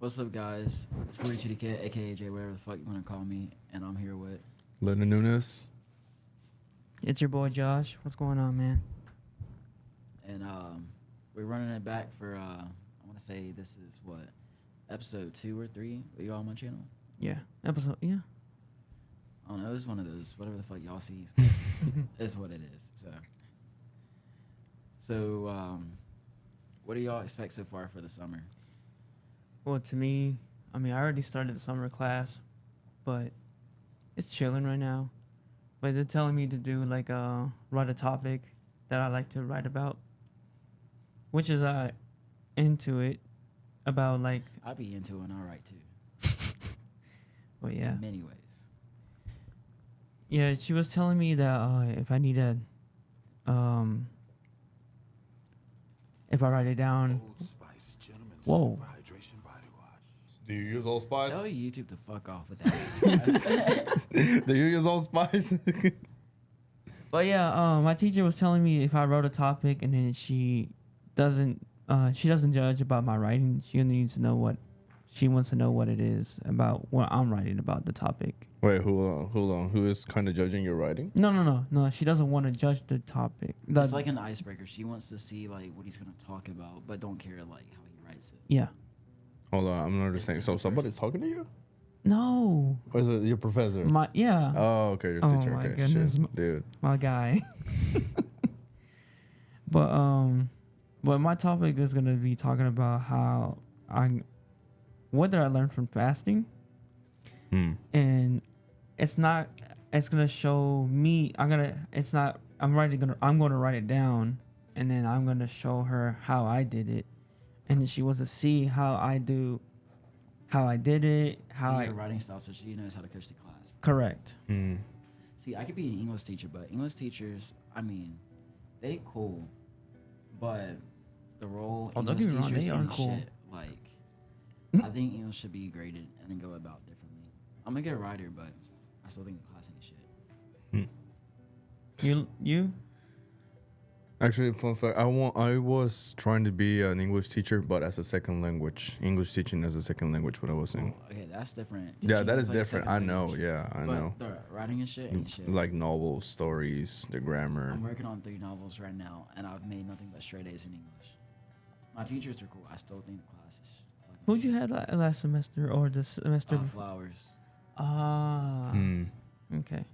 What's up, guys? It's 42TheKidd, aka Jay, whatever the fuck you want to call me, and I'm here with. Lennon Nunez. It's your boy Josh. What's going on, man? And we're running it back for, I want to say this is what, episode 2 or 3 of y'all on my channel? Yeah. Episode, yeah. I don't know, it's one of those, whatever the fuck y'all see, is what it is. So, what do y'all expect so far for the summer? Well, to me, I mean, I already started the summer class, but it's chilling right now. But they're telling me to do, like, write a topic that I like to write about, which is into it, about, like... I'd be into it and I'll write too. But, yeah. In many ways. Yeah, she was telling me that if I need a... if I write it down... Whoa. Do you use Old Spice? Tell YouTube to fuck off with that. Do you use Old Spice? But yeah, my teacher was telling me if I wrote a topic and then she doesn't judge about my writing. She only needs to know she wants to know what it is about what I'm writing about the topic. Wait, hold on. Who is kind of judging your writing? No. She doesn't want to judge the topic. It's like an icebreaker. She wants to see like what he's gonna talk about, but don't care like how he writes it. Yeah. Hold on, I'm not understanding. So somebody's talking to you? No. Or is it your professor? Yeah. Oh, okay, your Oh teacher. my Okay, goodness. shit, dude. My guy. But my topic is gonna be talking about what did I learn from fasting, and it's gonna show me. I'm gonna write it down, and then I'm gonna show her how I did it, and then she wants to see how I did it, Your writing style, so she knows how to coach the class. Correct. See, I could be an English teacher, but English teachers, I mean, they cool, but the role don't English get me wrong, teachers they are and cool. shit, like, I think English should be graded and then go about differently. I'm a good writer, but I still think the class ain't shit. You? Actually, fun fact, I was trying to be an English teacher, but as a second language. English teaching as a second language when I was in. Okay, that's different. Yeah, Teaching that is is like a different. second I know, language. yeah, I But know. the writing and shit ain't shit. Like novels, stories, the grammar. I'm working on 3 novels right now, and I've made nothing but straight A's in English. My teachers are cool. I still think the class is fucking Who'd you have last semester or the semester before? Flowers. Okay.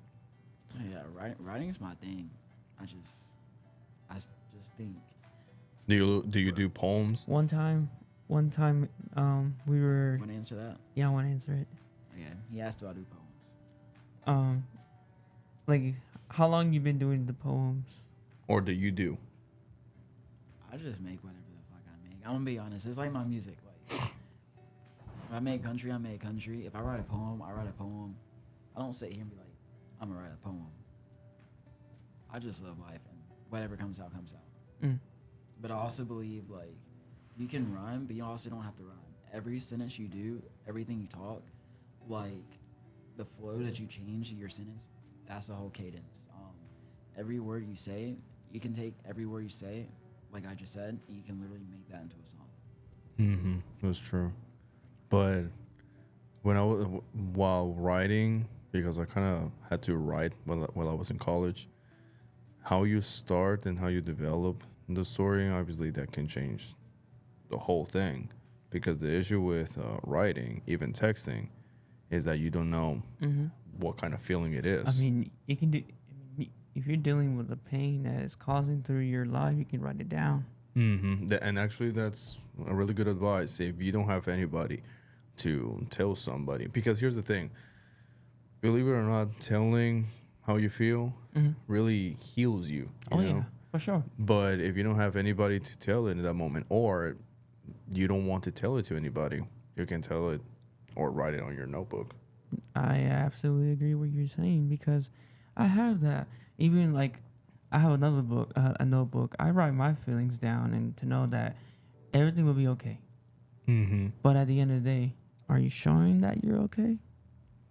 Yeah, writing is my thing. I just think. Do you do poems? One time, we were. Want to answer that? Yeah, I want to answer it. Okay. He asked, do I do poems? Like, how long you been doing the poems? Or do you do? I just make whatever the fuck I make. I'm gonna be honest. It's like my music. Like, if I make country, I make country. If I write a poem, I write a poem. I don't sit here and be like, I'm gonna write a poem. I just love life, and whatever comes out, comes out. But I also believe, like, you can rhyme, but you also don't have to rhyme. Every sentence you do, everything you talk, like, the flow that you change your sentence, that's the whole cadence. Every word you say, you can take every word you say, like I just said, and you can literally make that into a song. That's true. But when while writing, because I kind of had to write while I was in college, how you start and how you develop the story, obviously that can change the whole thing. Because the issue with writing, even texting, is that you don't know what kind of feeling it is. I mean, you can do. If you're dealing with the pain that is causing through your life, you can write it down. And actually, that's a really good advice. If you don't have anybody to tell somebody, because here's the thing, believe it or not, telling how you feel really heals you. You know? Yeah, for sure. But if you don't have anybody to tell it in that moment, or you don't want to tell it to anybody, you can tell it or write it on your notebook. I absolutely agree with what you're saying, because I have that. Even like, I have another book, a notebook. I write my feelings down, and to know that everything will be okay. But at the end of the day, are you showing that you're okay?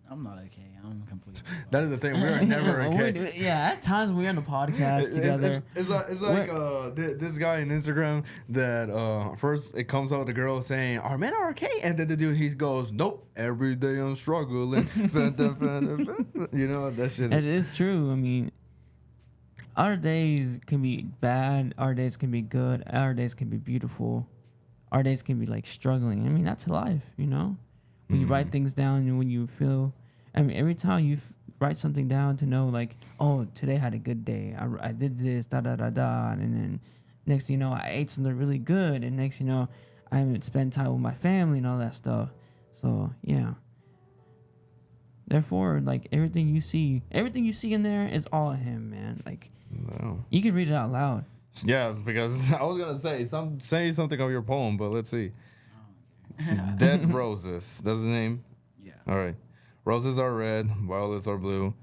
I'm not okay. I'm completely. That is the thing. We're never okay. Yeah, at times we're on the podcast together. It's like this guy on Instagram that first it comes out the girl saying our men are okay, and then the dude he goes, nope, every day I'm struggling. You know that shit. It is true. I mean, our days can be bad. Our days can be good. Our days can be beautiful. Our days can be like struggling. I mean, that's life, you know. When you write things down and when you feel, I mean, every time you write something down to know, like, oh, today I had a good day. I did this, da da da da, and then next thing you know, I ate something really good, and next thing you know, I haven't spent time with my family and all that stuff. So yeah. Therefore, like everything you see in there is all him, man. Like, no. You can read it out loud. Yeah, because I was gonna say something of your poem, but let's see. Dead Roses. That's the name? Yeah. All right. Roses are red, violets are blue.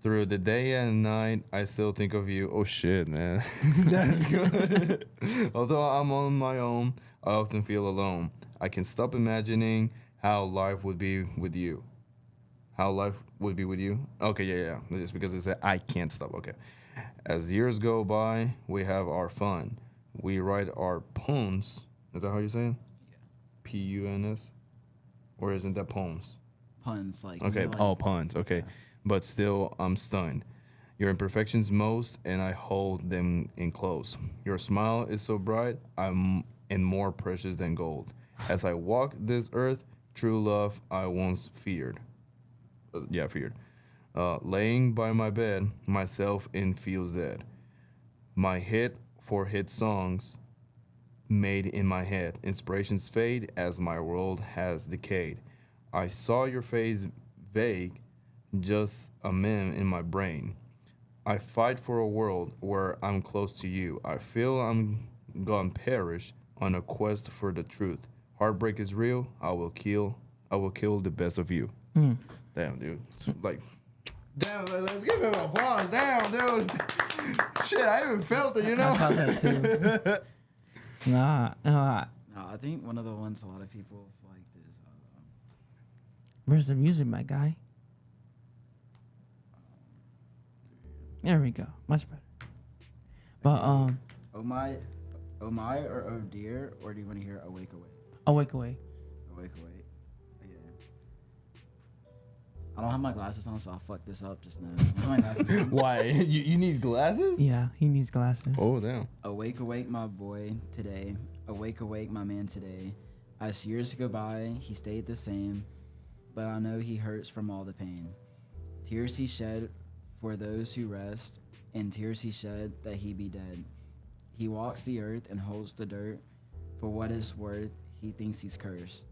Through the day and night, I still think of you. Oh, shit, man. That's good. Although I'm on my own, I often feel alone. I can stop imagining how life would be with you. How life would be with you? Okay, yeah. Just because it said I can't stop. Okay. As years go by, we have our fun. We write our poems. Is that how you're saying? Puns, or isn't that poems? Puns, like okay. Puns. Okay, yeah. But still, I'm stunned. Your imperfections most, and I hold them in close. Your smile is so bright, I'm and more precious than gold. As I walk this earth, true love I once feared. Feared. Laying by my bed, myself in feels dead. My hit for hit songs. Made in my head. Inspirations fade as my world has decayed. I saw your face vague, just a meme in my brain. I fight for a world where I'm close to you. I feel I'm gonna perish on a quest for the truth. Heartbreak is real. I will kill the best of you. Damn, dude. It's like, damn, let's give him applause. Damn, dude. Shit, I even felt it, you know? I felt that too. Nah. No, I think one of the ones a lot of people liked is. Where's the music, my guy? There we go. Much better. But Oh my, or oh dear, or do you want to hear Awake Awake? Awake Awake. Awake Awake. Yeah. I don't have my glasses on, so I fucked this up just now. I don't have my glasses on. Why? You need glasses? Yeah, he needs glasses. Oh, damn. Awake, awake, my boy, today. Awake, awake, my man, today. As years go by, he stayed the same, but I know he hurts from all the pain. Tears he shed for those who rest, and tears he shed that he be dead. He walks the earth and holds the dirt. For what it's worth, he thinks he's cursed.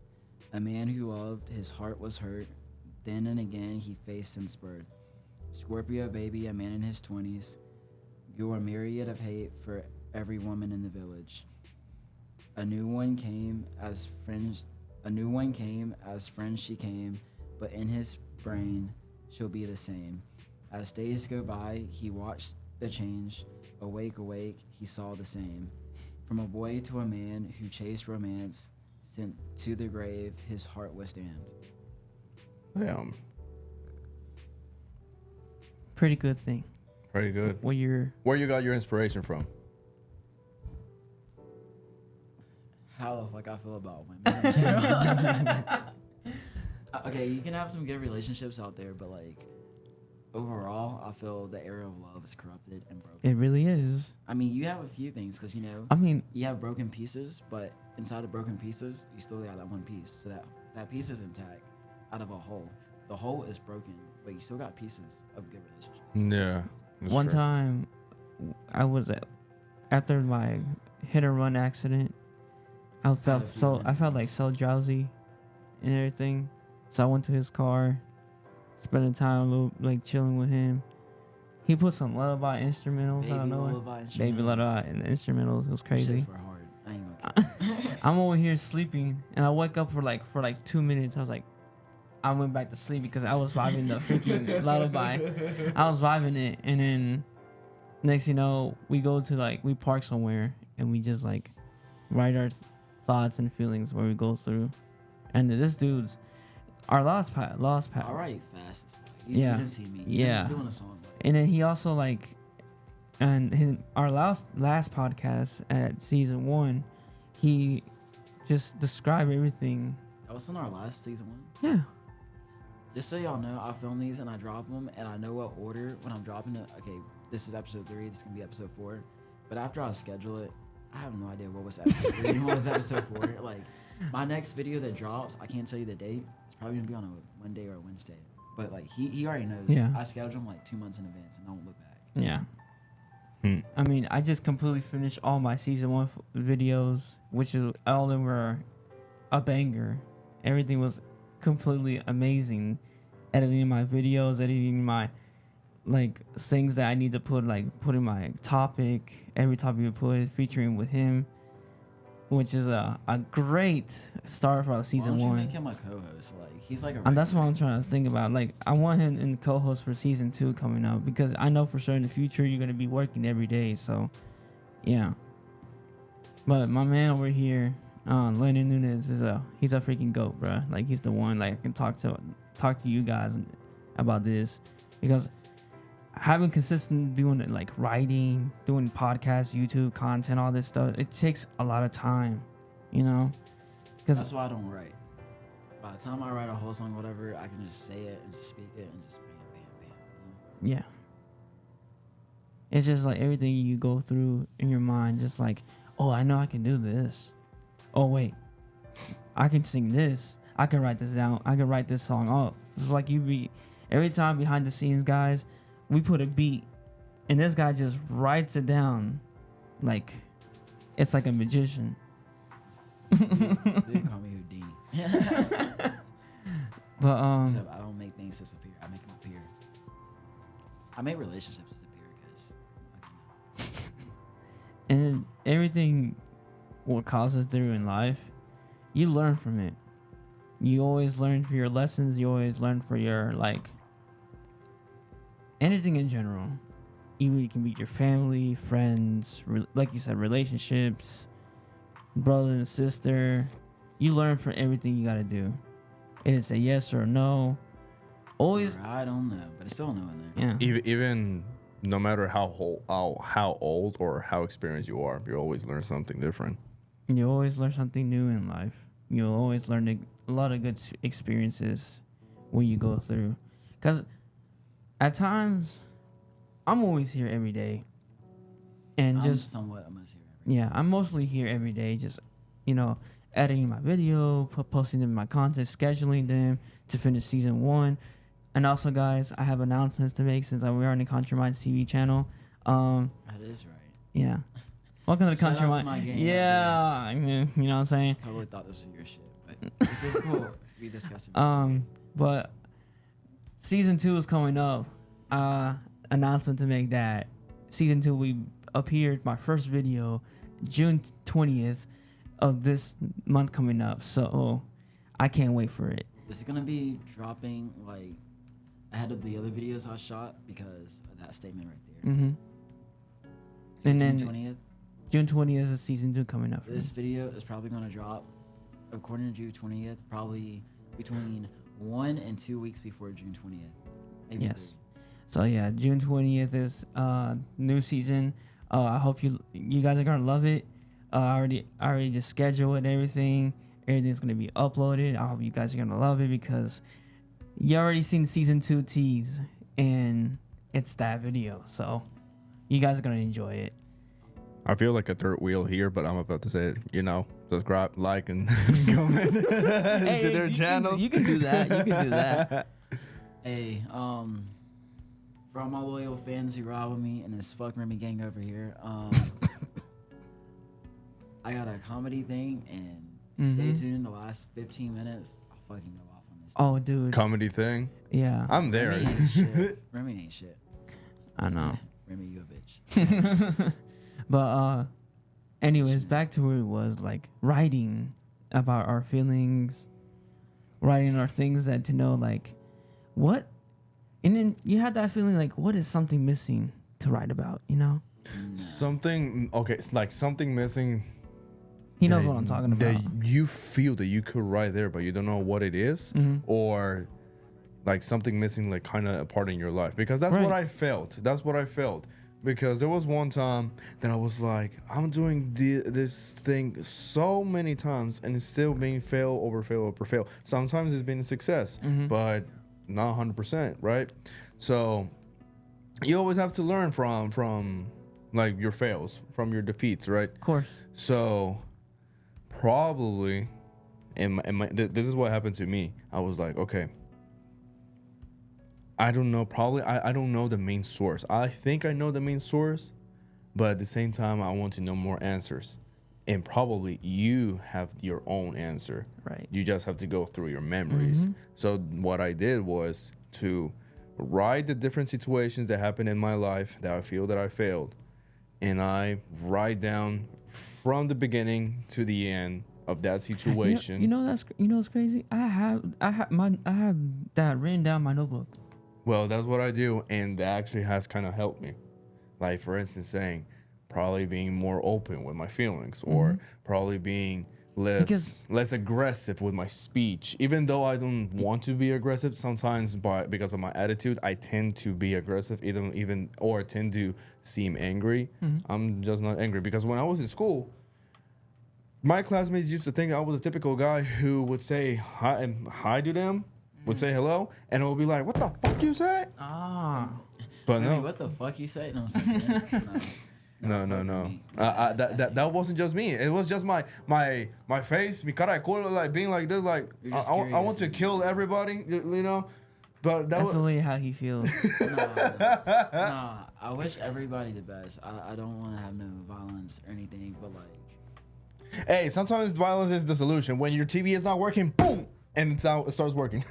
A man who loved, his heart was hurt. Then and again he faced since birth. Scorpio baby, a man in his 20s. You're a myriad of hate for every woman in the village. A new one came as friends she came, but in his brain she'll be the same. As days go by, he watched the change. Awake, awake, he saw the same. From a boy to a man who chased romance, sent to the grave, his heart was damned. Damn. Pretty good thing. Pretty good. Where you got your inspiration from? How the fuck I feel about women in general. Okay, you can have some good relationships out there, but like overall, I feel the era of love is corrupted and broken. It really is. I mean, you have a few things because you have broken pieces, but inside the broken pieces, you still got that one piece. So that piece is intact out of a whole. The whole is broken, but you still got pieces of a good relationship. Yeah. One time, I was after my hit and run accident. I felt like so drowsy and everything. So I went to his car, spending time a little, like chilling with him. He put some lullaby instrumentals. Baby I don't know. lullaby instrumentals. Baby lullaby and the instrumentals. It was crazy. Shit's for hard. I ain't gonna I'm over here sleeping, and I wake up for like 2 minutes. I was like, I went back to sleep because I was vibing the freaking lullaby. I was vibing it, and then next you know, we park somewhere and we just like write our thoughts and feelings where we go through. And this dude's Our lost Pat. All right, fast as fuck. You didn't see me. You Yeah. doing a song. Like, And then he also like, and our last podcast at season 1, he just described everything. that was in our last season 1. Yeah. Just so y'all know, I film these and I drop them, and I know what order when I'm dropping it. Okay, this is episode 3. This is gonna be episode 4. But after I schedule it, I have no idea what was episode 3 and what was episode 4. Like, my next video that drops, I can't tell you the date. It's probably gonna be on a Monday or a Wednesday. But like he already knows. Yeah. I schedule him like 2 months in advance and don't look back. Yeah. Hmm. I mean, I just completely finished all my season 1 videos, which is all of them were a banger. Everything was completely amazing. Editing my videos, editing my like things that I need to put, like putting my topic, every topic you put, featuring with him, which is a great start for season Why don't you 1. make him a co-host? Like, he's like a. And that's what regular. I'm trying to think about. Like, I want him in co-host for season 2 coming up, because I know for sure in the future you're gonna be working every day. So, yeah. But my man over here, Lennon Nunez, he's a freaking goat, bro. Like, he's the one. Like, I can talk to you guys about this, because having consistent doing it, like writing, doing podcasts, YouTube content, all this stuff, it takes a lot of time, you know. That's why I don't write. By the time I write a whole song, whatever, I can just say it and just speak it and just bam, bam, bam. You know? Yeah. It's just like everything you go through in your mind, just like, oh, I know I can do this. Oh, wait, I can sing this. I can write this down. I can write this song up. It's like every time behind the scenes, guys, we put a beat and this guy just writes it down like it's like a magician. They call me Houdini. But Except I don't make things disappear. I make them appear. I make relationships disappear because. and then everything what causes through in life, you learn from it. You always learn for your lessons. You always learn for your, like, anything in general. Even it can be your family, friends, like you said, relationships, brother and sister. You learn from everything you got to do. It's a yes or a no. Always. I don't know, but it's still no in there. Yeah. Even no matter how old or how experienced you are, you always learn something different. You always learn something new in life. You'll always learn a lot of good experiences when you go through. Because at times, I'm always here every day. And I'm just, somewhat almost here every day. yeah, I'm mostly here every day. Just, editing my video, posting them my content, scheduling them to finish season 1. And also, guys, I have announcements to make since we are on the Country Minds TV channel. That is right. Yeah. Welcome to the Shout Country out to Minds. my gang Yeah, I mean, you know what I'm saying? Totally thought this was your shit, but this is cool. We discussed it. But season 2 is coming up. Announcement to make that season 2 we appeared my first video June 20th of this month coming up. So I can't wait for it. This is gonna be dropping like ahead of the other videos I shot because of that statement right there. Mm-hmm. So And June then 20th. June 20th is season 2 coming up. This video is probably gonna drop, according to June 20th, probably between 1 and 2 weeks before June 20th. Maybe Yes. 3. So yeah, June 20th is new season. I hope you guys are gonna love it. I already just scheduled and everything. Everything's gonna be uploaded. I hope you guys are gonna love it because you already seen season 2 tease and it's that video. So you guys are gonna enjoy it. I feel like a third wheel here, but I'm about to say it. Subscribe, like, and comment to their channels. You can do that. You can do that. Hey, for all my loyal fans who ride with me and this fuck Remy gang over here, I got a comedy thing, and stay tuned. The last 15 minutes, I'll fucking go off on this. Oh, dude. Comedy thing. Yeah. I'm there. Remy ain't shit. Remy ain't shit. I know. Remy, you a bitch. But anyways, back to where it was, like writing about our feelings, writing our things that to know like what, and then you had that feeling like what is something missing to write about, Something okay, it's like something missing He knows what I'm talking about. That you feel that you could write there, but you don't know what it is, or like something missing, like kind of a part in your life. Because that's what I felt. That's what I felt. Because there was one time that I was like, I'm doing this thing so many times, and it's still being fail over fail over fail. Sometimes it's been a success, but not 100%, right? So you always have to learn from like your fails, from your defeats, right? Of course. So probably, this is what happened to me. I was like, okay, I don't know. Probably, I don't know the main source. I think I know the main source, but at the same time, I want to know more answers. And probably you have your own answer. Right. You just have to go through your memories. So what I did was to write the different situations that happened in my life that I feel that I failed, and I write down from the beginning to the end of that situation. You know what's crazy? I have that written down in my notebook. Well, that's what I do, and that actually has kind of helped me. Like, for instance, saying probably being more open with my feelings, or probably being less aggressive with my speech. Even though I don't want to be aggressive, sometimes because of my attitude, I tend to be aggressive, or tend to seem angry. I'm just not angry, because when I was in school, my classmates used to think I was a typical guy who would say hi to them, would say hello, and it would be like, "What the fuck you say?" But Really, no, what the fuck you say? No, I'm saying, no. That wasn't just me. It was just my face, mi cara de culo, like being like this, like I want to kill everybody, you know. But that's was literally how he feels. Nah, I wish everybody the best. I don't want to have no violence or anything, but like, hey, sometimes violence is the solution. When your TV is not working, boom, and it starts working.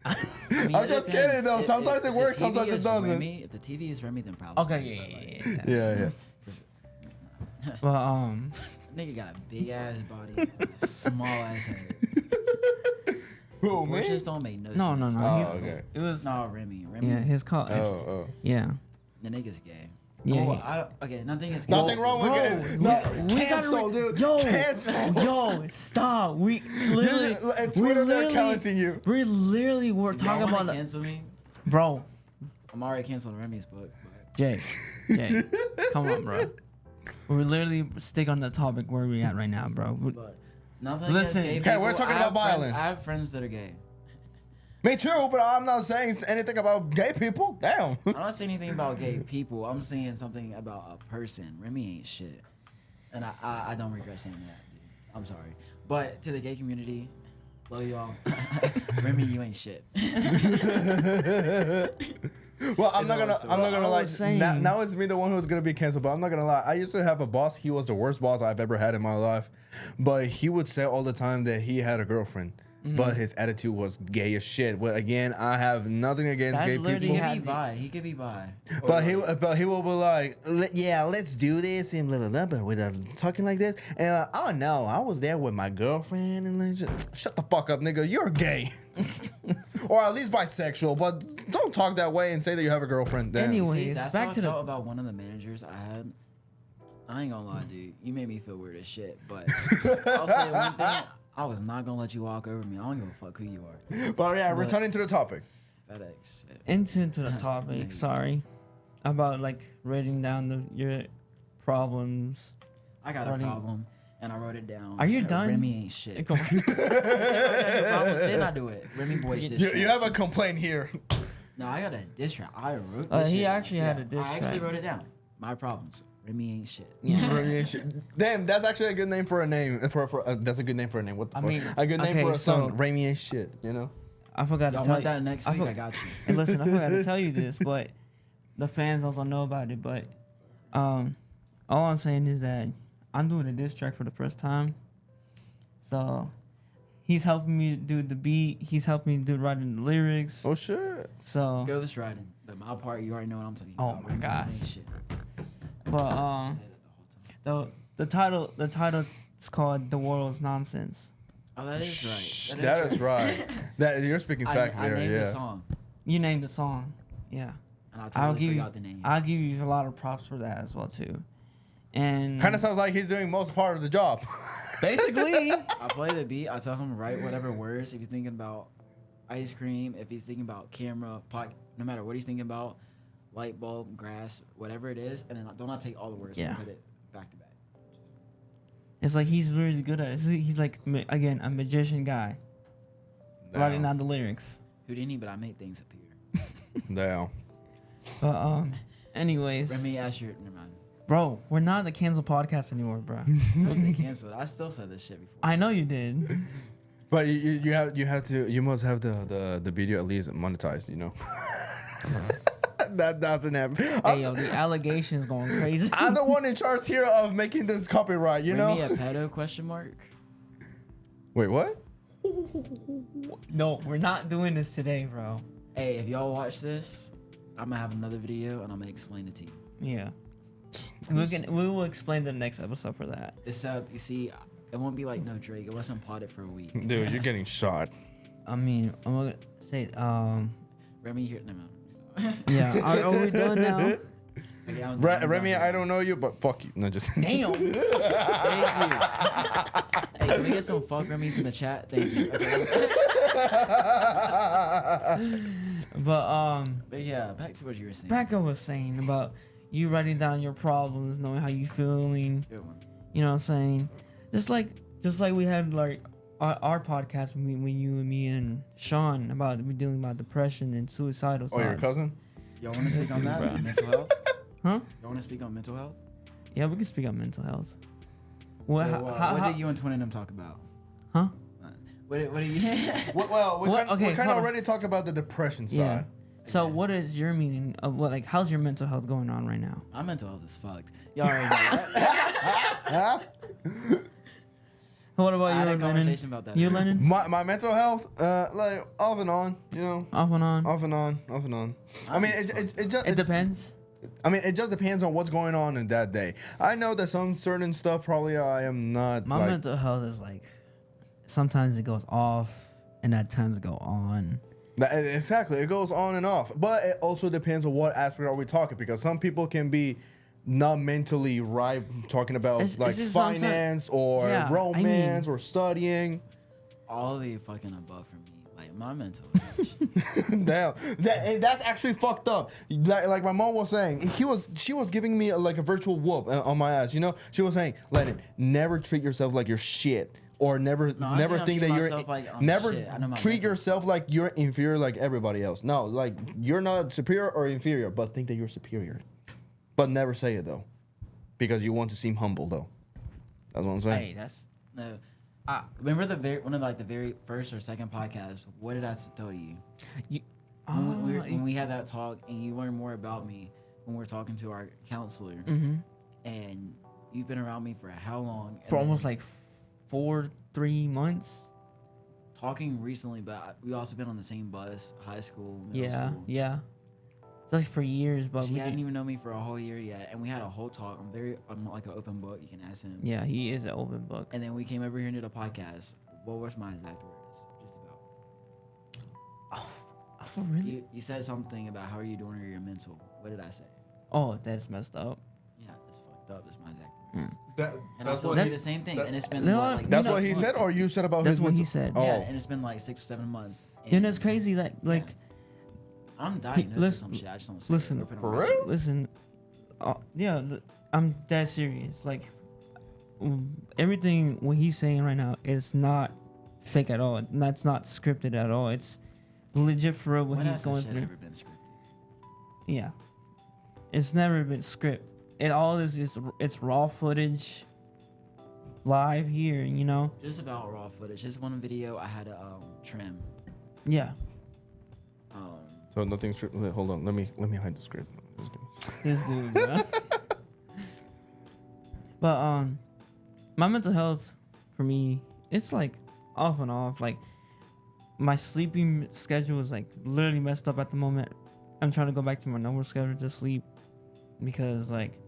I mean, I'm just kidding though. Sometimes it works, the TV sometimes it is doesn't. Remy, if the TV is Remy, then probably. Okay, Yeah. Well, Nigga got a big ass body, a small ass head. Who, Which me? just don't make no sense. no. Oh, okay. It was No, Remy. yeah. His call. Oh. Yeah. The nigga's gay. Yeah. Okay, nothing is Nothing wrong with it. we Cancel, dude. Yo, Cancel. yo, stop. We literally, And Twitter, they're canceling you. we literally were talking about the, cancel me. bro. I'm already canceled Remy's book. But Jay, come on, bro. We're literally stick on the topic where we at right now, bro. but nothing. Listen. Gay Okay, people. we're talking I have about friends- violence. I have friends that are gay. Me too, but I'm not saying anything about gay people. Damn. I'm not saying anything about gay people. I'm saying something about a person. Remy ain't shit, and I don't regret saying that, dude. I'm sorry, but to the gay community, love y'all. Remy, you ain't shit. Well, I'm not gonna lie. saying- Now it's me, the one who's gonna be canceled. But I'm not gonna lie. I used to have a boss. He was the worst boss I've ever had in my life. But he would say all the time that he had a girlfriend. But his attitude was gay as shit. But again, I have nothing against That gay literally people. He could be bi. Or But like- he will be like, yeah, let's do this and blah blah blah. But with talking like this, and oh no, I was there with my girlfriend, and like, just, shut the fuck up, nigga. You're gay, or at least bisexual. But don't talk that way and say that you have a girlfriend. Damn. Anyway. See, Anyways, that's back how to I the- felt about one of the managers I had. I ain't gonna lie, dude. You made me feel weird as shit. But I'll say one thing. I was not gonna let you walk over me. I don't give a fuck who you are. But yeah, returning to the topic. FedEx. Shit. into the topic. Sorry, about like writing down your problems. I got a Running- problem, and I wrote it down. Are you done? Remy ain't shit. Come on. Problems, did I do it? Remy boys diss track. You have a complaint here. No, I got a diss track. I wrote this He shit down. actually had a diss I actually track. wrote it down. My problems. Remy ain't shit. Damn, that's actually a good name for a name. That's a good name for a name. What the fuck? mean, A good name okay, for a song. so- Raimi ain't shit. You know. I forgot to Y'all tell want you. that next week? I got you. And listen, I forgot to tell you this, but the fans also know about it. But all I'm saying is that I'm doing a diss track for the first time. So he's helping me do the beat. He's helping me do writing the lyrics. Oh shit. So, Ghost writing. But my part, you already know what I'm talking Oh about. my Remy gosh. ain't shit. but Say that the whole time. the title is called "The World's Nonsense." Oh, that is right. That is right. That you're speaking facts I there. named the Yeah. song, You named the song, yeah. and I I'll totally give you. forgot the name. I'll give you a lot of props for that as well too. And Kind of sounds like he's doing most part of the job. basically, I play the beat. I tell him write whatever words. If he's thinking about ice cream, if he's thinking about camera, no matter what he's thinking about, light bulb, grass, whatever it is, and then don't I take all the words and put it back to back. it's like he's really good at it. He's like, again, a magician guy. Writing down the lyrics. Houdini, but I make things appear. Damn. But anyways, Remy, ask your never mind. bro, we're not the cancel podcast anymore, bro. They canceled. I still said this shit before. I know you did. But you must have the video at least monetized, you know. That doesn't happen. Hey, yo, the allegations going crazy. I'm the one in charge here of making this copyright, you Remy know. a pedo question mark? Wait, what? No, we're not doing this today, bro. Hey, if y'all watch this, I'm gonna have another video and I'm gonna explain it to you. Yeah. We will explain the next episode for that. Except you see, it won't be like no Drake. It wasn't potted for a week. Dude, you're getting shot. I mean, I'm gonna say, Remy here. Never mind. yeah. Are we done now? Okay, I'm Remy, done. I don't know you, but fuck you. No, just. Damn. Thank you. Hey, can we get some fuck Remy's in the chat? Thank you. Okay. But yeah, back to what you were saying. Becca was saying about you writing down your problems, knowing how you feeling. Good one. You know what I'm saying? Just like we had like our podcast when you and me and Sean about we dealing about depression and suicidal thoughts. Oh, your cousin? Y'all want to speak on that? Mental health? Huh? Y'all want to speak on mental health? Yeah, we can speak on mental health. What did you and Twin and them talk about? Huh? What do you? Well, we kind of hold on. already talked about the depression side. Yeah. So what is your meaning of what, like, how's your mental health going on right now? My mental health is fucked. Y'all already know that. What about I you, had a Lennon? conversation about that. You, Lennon? My mental health, like off and on, you know. Off and on. Off and on. I mean, it just It depends. I mean, it just depends on what's going on in that day. I know that some certain stuff probably I am not. My like, mental health is like sometimes it goes off and at times it go on. Exactly, it goes on and off, but it also depends on what aspect are we talking, because some people can be not mentally right talking about It's like just finance or yeah, romance or studying. All the fucking above for me. Like my mental. Damn, that's actually fucked up. Like my mom was saying, she was giving me like a virtual whoop on my ass. You know, she was saying, Lennon, never treat yourself like you're shit. Or never think that you're treat yourself like you're inferior like everybody else. No, like you're not superior or inferior, but think that you're superior. But never say it though, because you want to seem humble though. That's what I'm saying. Hey, that's no. Remember one of the very first or second podcast. What did I tell you? When we had that talk, and you learned more about me when we're talking to our counselor, and you've been around me for how long? For almost like 3 months. Talking recently, but we also been on the same bus, high school, middle school. Yeah. It's like for years, but She hadn't even known me for a whole year yet, and we had a whole talk. I'm like an open book. You can ask him. Yeah, he is an open book. And then we came over here and did a podcast. What was my exact words? Just about. Oh, for really? You said something about how are you doing or your mental. What did I say? Oh, that's messed up. Yeah, that's fucked up. That's my exact words. That, And I still say the same thing. And it's been No, what, like that's No, what he said, or you said about That's his what mental? he said. Oh, Yeah, and it's been like 6 or 7 months. And it's crazy that like I'm diagnosed with listen- some shit. I just don't say listen, it. Open for up. real? listen, I'm dead serious. Like everything what he's saying right now is not fake at all. That's not scripted at all. It's legit for real what When he's has this going shit through. ever been scripted? Yeah, it's never been script. It all is it's raw footage, live here. You know. Just about raw footage. Just one video I had to trim. Yeah. so nothing's true. Hold on, let me hide the script. Just kidding. This dude, bro. But my mental health for me, it's like off and off. Like my sleeping schedule is like literally messed up at the moment. I'm trying to go back to my normal schedule to sleep because like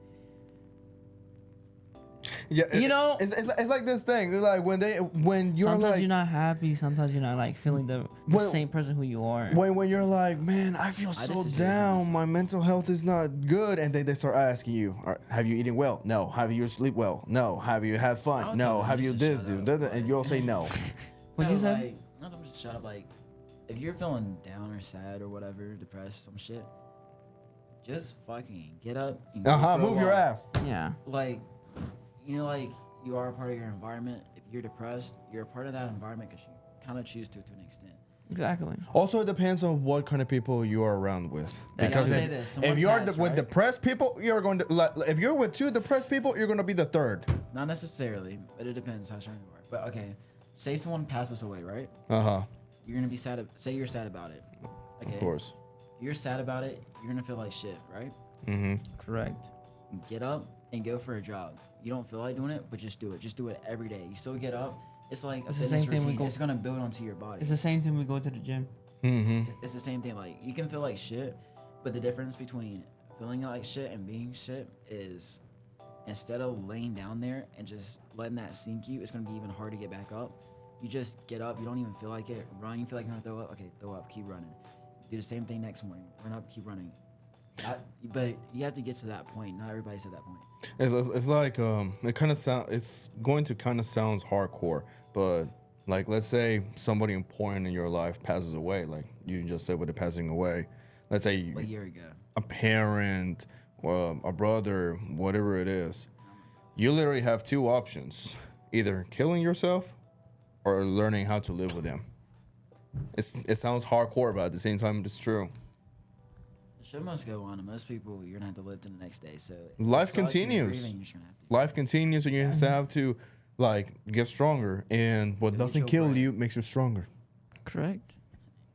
Yeah, You know, it's like this thing. Like when you're sometimes like you're not happy. Sometimes you're not like feeling the same person who you are. when you're like, man, I feel I so disagree with down. this. My mental health is not good, and they start asking you, have you eaten well? No. Have you sleep well? No. Have you had I fun? would No. tell them Have you just to this, shut dude? up, And but- you'll say no. What'd you say? Like, not to just shut up. Like, if you're feeling down or sad or whatever, depressed, some shit, just fucking get up. And go for a Move your walk. ass. Yeah. Like, you know, like you are a part of your environment. If you're depressed, you're a part of that environment because you kind of choose to an extent. Exactly. Also, it depends on what kind of people you are around with. That's Because true. Say if, this, if someone you are passed, with right? depressed people, you're going to. If you're with 2 depressed people, you're going to be the 3rd. Not necessarily, but it depends how strong you are. But okay, say someone passes away, right? You're gonna be sad. Say you're sad about it. Okay. Of course. If you're sad about it, you're gonna feel like shit, right? Mm-hmm. Correct. Get up and go for a jog. You don't feel like doing it, but just do it. Just do it every day. You still get up. It's like a It's the fitness same thing we routine. go- It's gonna build onto your body. It's the same thing we go to the gym. Mm-hmm. It's the same thing. Like, you can feel like shit, but the difference between feeling like shit and being shit is instead of laying down there and just letting that sink you, it's gonna be even hard to get back up. You just get up. You don't even feel like it. Run. You feel like you're gonna throw up. Okay, throw up. Keep running. Do the same thing next morning. Run up. Keep running. But you have to get to that point. Not everybody's at that point. It's like it kind of sound. It's going to kind of sounds hardcore, but like let's say somebody important in your life passes away, like you just said with the passing away. Let's say A year ago. a parent or a brother, whatever it is. You literally have 2 options: either killing yourself or learning how to live with them. It sounds hardcore, but at the same time, it's true. The show must go on, and most people you're gonna have to live to the next day. So if Life it sucks and you're continues. grieving, you're just gonna have to. Life continues, and you just have to like get stronger. And what Go get doesn't your kill break. you makes you stronger. Correct.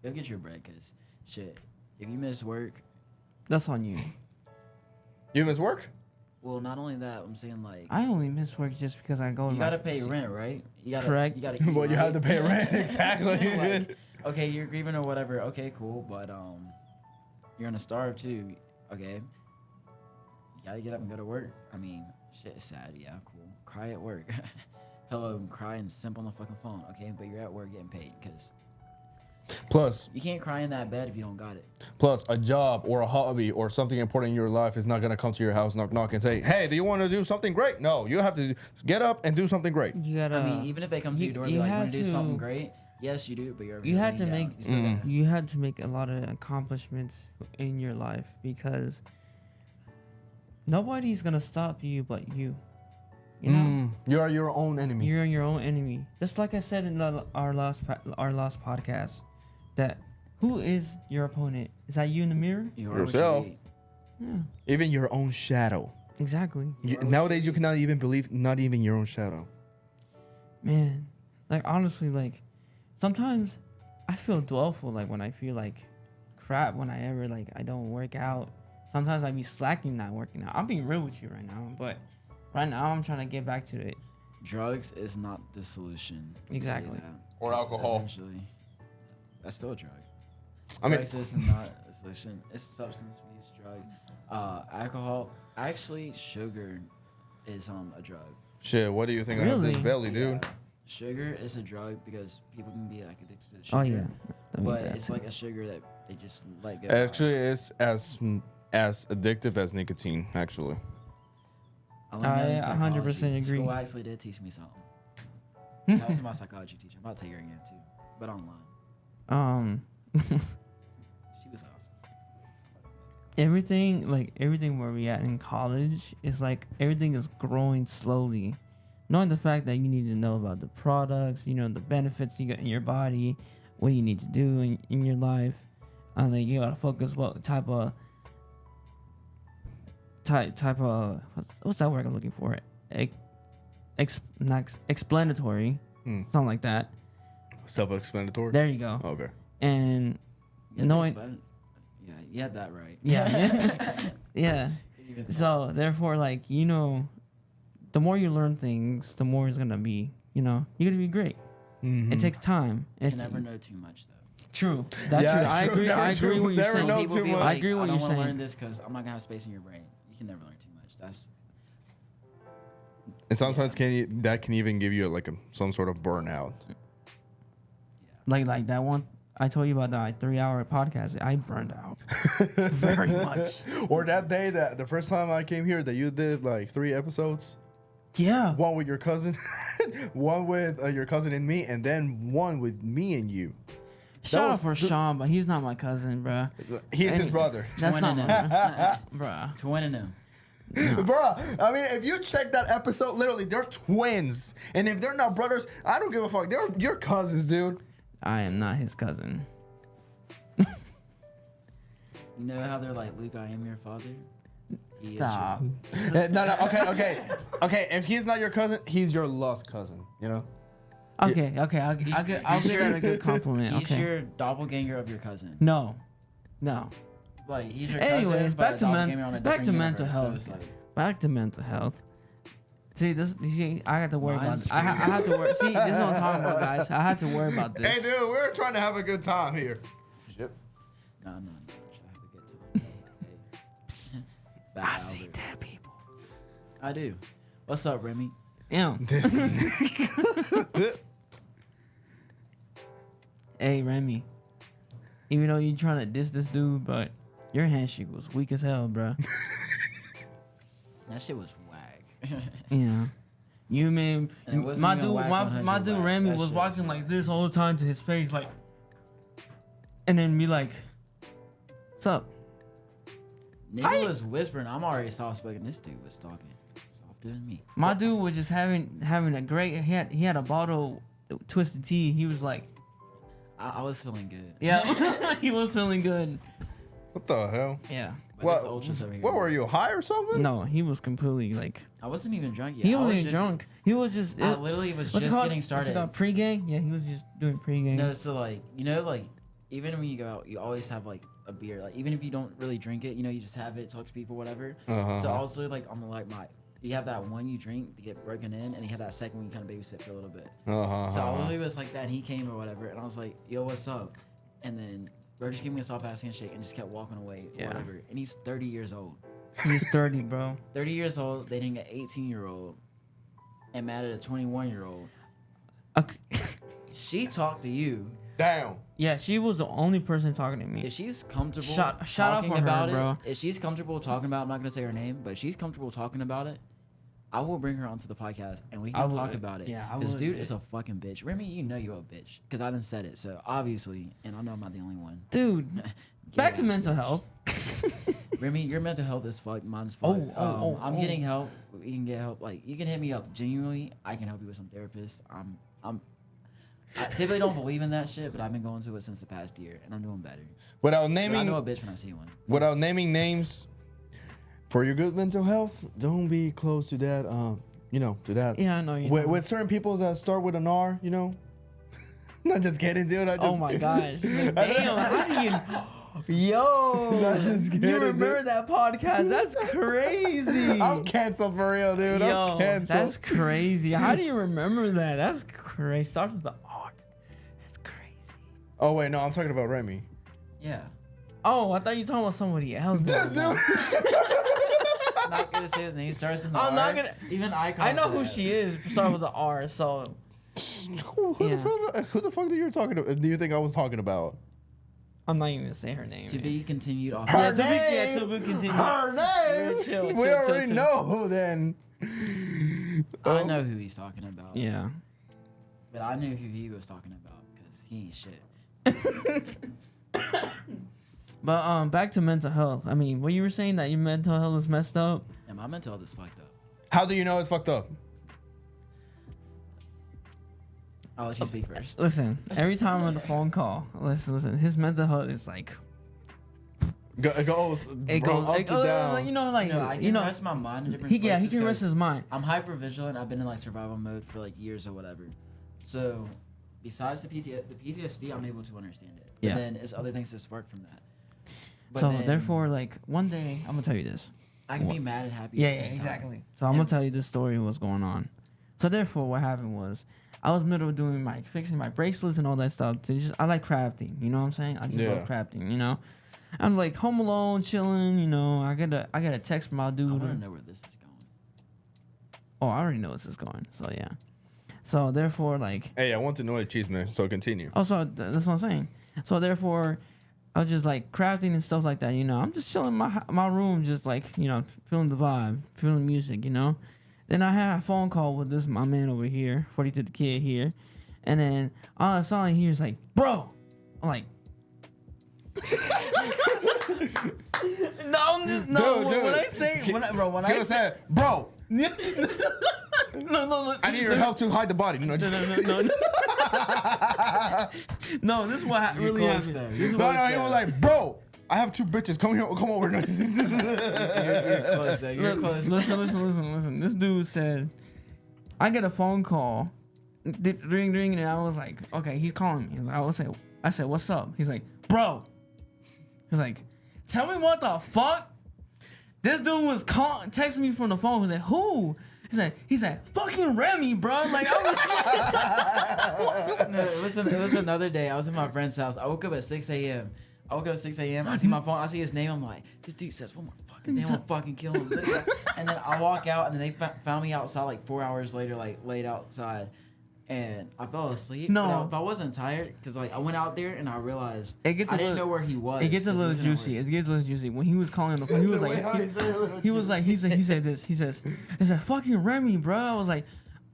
Go get your break, cause shit. If you miss work, That's on you. You miss work? well, not only that, I'm saying like I only miss work just because I go. you to gotta my- pay rent, right? You gotta. Correct. You gotta. Eat, Well, you have to right? pay rent, exactly. Like, okay, you're grieving or whatever. Okay, cool, but you're gonna starve too. Okay. You gotta get up and go to work. I mean, shit is sad. Yeah, cool. Cry at work. Hello, cry and simp on the fucking phone. Okay, but you're at work getting paid because Plus, you can't cry in that bed if you don't got it. a job or a hobby or something important in your life is not gonna come to your house, knock, and say, "Hey, do you want to do something great?" No, you have to get up and do something great. You gotta. I mean, even if they come to you- your door and you be like, had "Want to do something to- great?" Yes, you do, but you're. You had to laying make. down. You still gotta- You had to make a lot of accomplishments in your life because nobody's gonna stop you but you. You know. You are your own enemy. You're your own enemy. Just like I said in our last podcast, that who is your opponent? Is that you in the mirror? You are what you Yourself. eat. Yeah, Even your own shadow. exactly. You are what Nowadays, you eat. cannot even believe not even your own shadow. Man, like honestly, like sometimes I feel doleful like when I feel like crap when I don't work out. Sometimes I be slacking not working out. I'm being real with you right now, but right now I'm trying to get back to it. Drugs is not the solution. I'll tell you Exactly. that. Or 'Cause alcohol. Eventually, that's still a drug. I mean, Drugs is not a solution. It's substance abuse, drug, alcohol. Actually, sugar is a drug. shit. What do you think? I have this Really? belly, dude. Yeah. Sugar is a drug because people can be like addicted to sugar. Oh yeah, But it's like a sugar that they just let go. Actually, it's as addictive as nicotine. Actually, I learned that in I 100% psychology. agree. School actually did teach me something. Shout out to my psychology teacher. I'm about to take her again too, but online. She was awesome. everything where we at in college is like everything is growing slowly. Knowing the fact that you need to know about the products, the benefits you get in your body, what you need to do in your life, and then you gotta focus what type of what's that word I'm looking for? Explanatory, something like that. self-explanatory. There you go. Okay. And Yeah, knowing, yeah, you had that right. yeah, yeah. Even So therefore, like the more you learn things, the more it's gonna be. You're gonna be great. It takes time. you It's can never know too much though. true. That's Yeah, true. I true. agree. Never I agree too- what you're never saying. know People too be much. like, I agree what I don't you're want to saying. learn this because I'm not gonna have space in your brain. You can never learn too much. That's And sometimes that can even give you like some sort of burnout. Like that one I told you about, that 3-hour podcast. I burned out very much. Or that day that the first time I came here that you did like 3 episodes. Yeah. One with your cousin, one with your cousin and me, and then one with me and you. Shout out for Sean, but he's not my cousin, bruh. He's his brother. That's not Twinning my bruh. Twinning him. Bruh, I mean, if you check that episode, literally, they're twins. And if they're not brothers, I don't give a fuck. They're your cousins, dude. I am not his cousin. You know how they're like, Luke, I am your father? He is your- Stop. No, okay. If he's not your cousin, he's your lost cousin, you know? Okay. I'll give that a good compliment. He's Okay. your doppelganger of your cousin. No. Like, he's your cousin, Anyways, but back a to doppelganger on a back to different mental universe, so health. it's like, Back to mental health. See this. You see, I have to worry about. Mine's- I have to worry. See, this is what I'm talking about, guys. I have to worry about this. Hey, dude, we're trying to have a good time here. Shit. no, I have a good time. Hey. I see dead people. I do. What's up, Remy? Yeah. Hey, Remy. Even though you're trying to diss this dude, but your handshake was weak as hell, bro. That shit was whack. Yeah. You mean And it wasn't my even dude? whack My 100 dude whack. Remy That was shit watching was like this all the time to his face, like, and then be like, "What's up?" Nigga was whispering. I'm already soft spoken. This dude was talking softer than me. My dude was just having a great. He had a bottle of Twisted Tea. He was like, I was feeling good. yeah, he was feeling good. What the hell? Yeah. But this ultras over here. What were you, high or something? No, he was completely like. I wasn't even drunk yet. He I wasn't was even just- drunk. He was just. I literally was what's it just called? getting What's it started. called? Pre-game? Yeah, he was just doing pre-game. No, so like, you know, like, even when you go out, you always have like a beer. Like, even if you don't really drink it, you know, you just have it, talk to people, whatever. Uh-huh. So also like on the like you have that one you drink to get broken in, and you have that second one you kind of babysit for a little bit. Uh-huh. So I literally was like that, and he came or whatever, and I was like, yo, what's up? And then bro just gave me a soft ass handshake and just kept walking away, Yeah. whatever. And he's 30 years old. He's 30, bro. 30 years old, dating an 18-year-old, and mad at a 21-year-old. Okay. She talked to you. Damn. Yeah, she was the only person talking to me. If she's comfortable Shout out talking for her, about bro. it, if she's comfortable talking about, I'm not gonna say her name, but if she's comfortable talking about it, I will bring her onto the podcast and we I can would. talk about it. Yeah, I This would, dude yeah. is a fucking bitch. Remy, you know you're a bitch because I done said it. So obviously, and I know I'm not the only one. Dude, Gay back to ass mental bitch. health. Remy, your mental health is fucked. Mine's fucked. I'm oh. getting help. We can get help. Like you can hit me up. Genuinely, I can help you with some therapists. I typically don't believe in that shit, but I've been going to it since the past year, and I'm doing better. Without But I naming know a bitch when I see one. without naming names, for your good mental health, don't be close to that. To that. Yeah, I know you. With certain people that start with an R, you know. Not just kidding, dude. I just. Oh my gosh. Like, damn, how do you. Yo, Not just kidding, you remember dude. that podcast? That's crazy. I'm canceled for real, dude. I'm Yo, canceled. that's crazy. How do you remember that? That's crazy. Starts with the R. That's crazy. Oh wait, no, I'm talking about Remy. Yeah. Oh, I thought you were talking about somebody else. This dude. I'm not gonna say his name. Starts in the I'm R. not gonna- Even icons. I know who she is. Start with the R. So Who Yeah. who the fuck are you talking about? Do you think I was talking about? I'm not even gonna say her name. To be continued off. Her Yeah, name. to be continued. Her name. Chill, chill, we chill, already chill. know who then. I know who he's talking about. Yeah. But I knew who he was talking about because he ain't shit. But back to mental health. I mean, what you were saying that your mental health is messed up. And my mental health is fucked up. How do you know it's fucked up? I'll let you speak first. Listen, every time on the phone call, listen. His mental health is like It goes it from goes, up like, to down. like, you know, like I can rest my mind in different he places. can rest 'cause his mind. I'm hyper vigilant. I've been in like survival mode for like years or whatever. So besides the PTSD, I'm able to understand it. Yeah. But then it's other things that spark from that. But So then therefore, like one day, I'm gonna tell you this. I can be mad and happy. Yeah, at the yeah, same exactly. Time. So I'm gonna tell you this story of what's going on. So therefore, what happened was, I was middle of doing fixing my bracelets and all that stuff. I like crafting. You know what I'm saying? I just love crafting. You know, I'm like home alone, chilling. You know, I get a text from my I dude. want to know where this is going. Oh, I already know what's this going. So yeah. So therefore, like. Hey, I want to know the cheese, man. So continue. Oh, so that's what I'm saying. So therefore, I was just like crafting and stuff like that. You know, I'm just chilling in my room, just like, you know, feeling the vibe, feeling the music. You know. Then I had a phone call with my man over here, 42TheKidd here, and then all of a sudden he was like, "Bro," I'm like. No, Dude, when I say, when I say, bro, no, I need your help to hide the body. No, this is what really happened. He was like, bro, I have 2 bitches. Come over. You're close there. You're close. Listen. This dude said, I get a phone call, ring, and I was like, okay, he's calling me. I said, what's up? He's like, bro. He's like, tell me what the fuck? This dude was texting me from the phone. He was like, who? He said, fucking Remy, bro. Like, I was. No, it was another day. I was in my friend's house. I woke up at 6 a.m. I see my phone. I see his name. I'm like, this dude says one more fucking name. I'll fucking kill him. And then I walk out, and then they found me outside like 4 hours later, like laid outside. And I fell asleep. No. But if I wasn't tired, because like I went out there and I realized I didn't know where he was. It gets a little juicy. When he was calling on the phone, he was like, he said this. He says, fucking Remy, bro. I was like,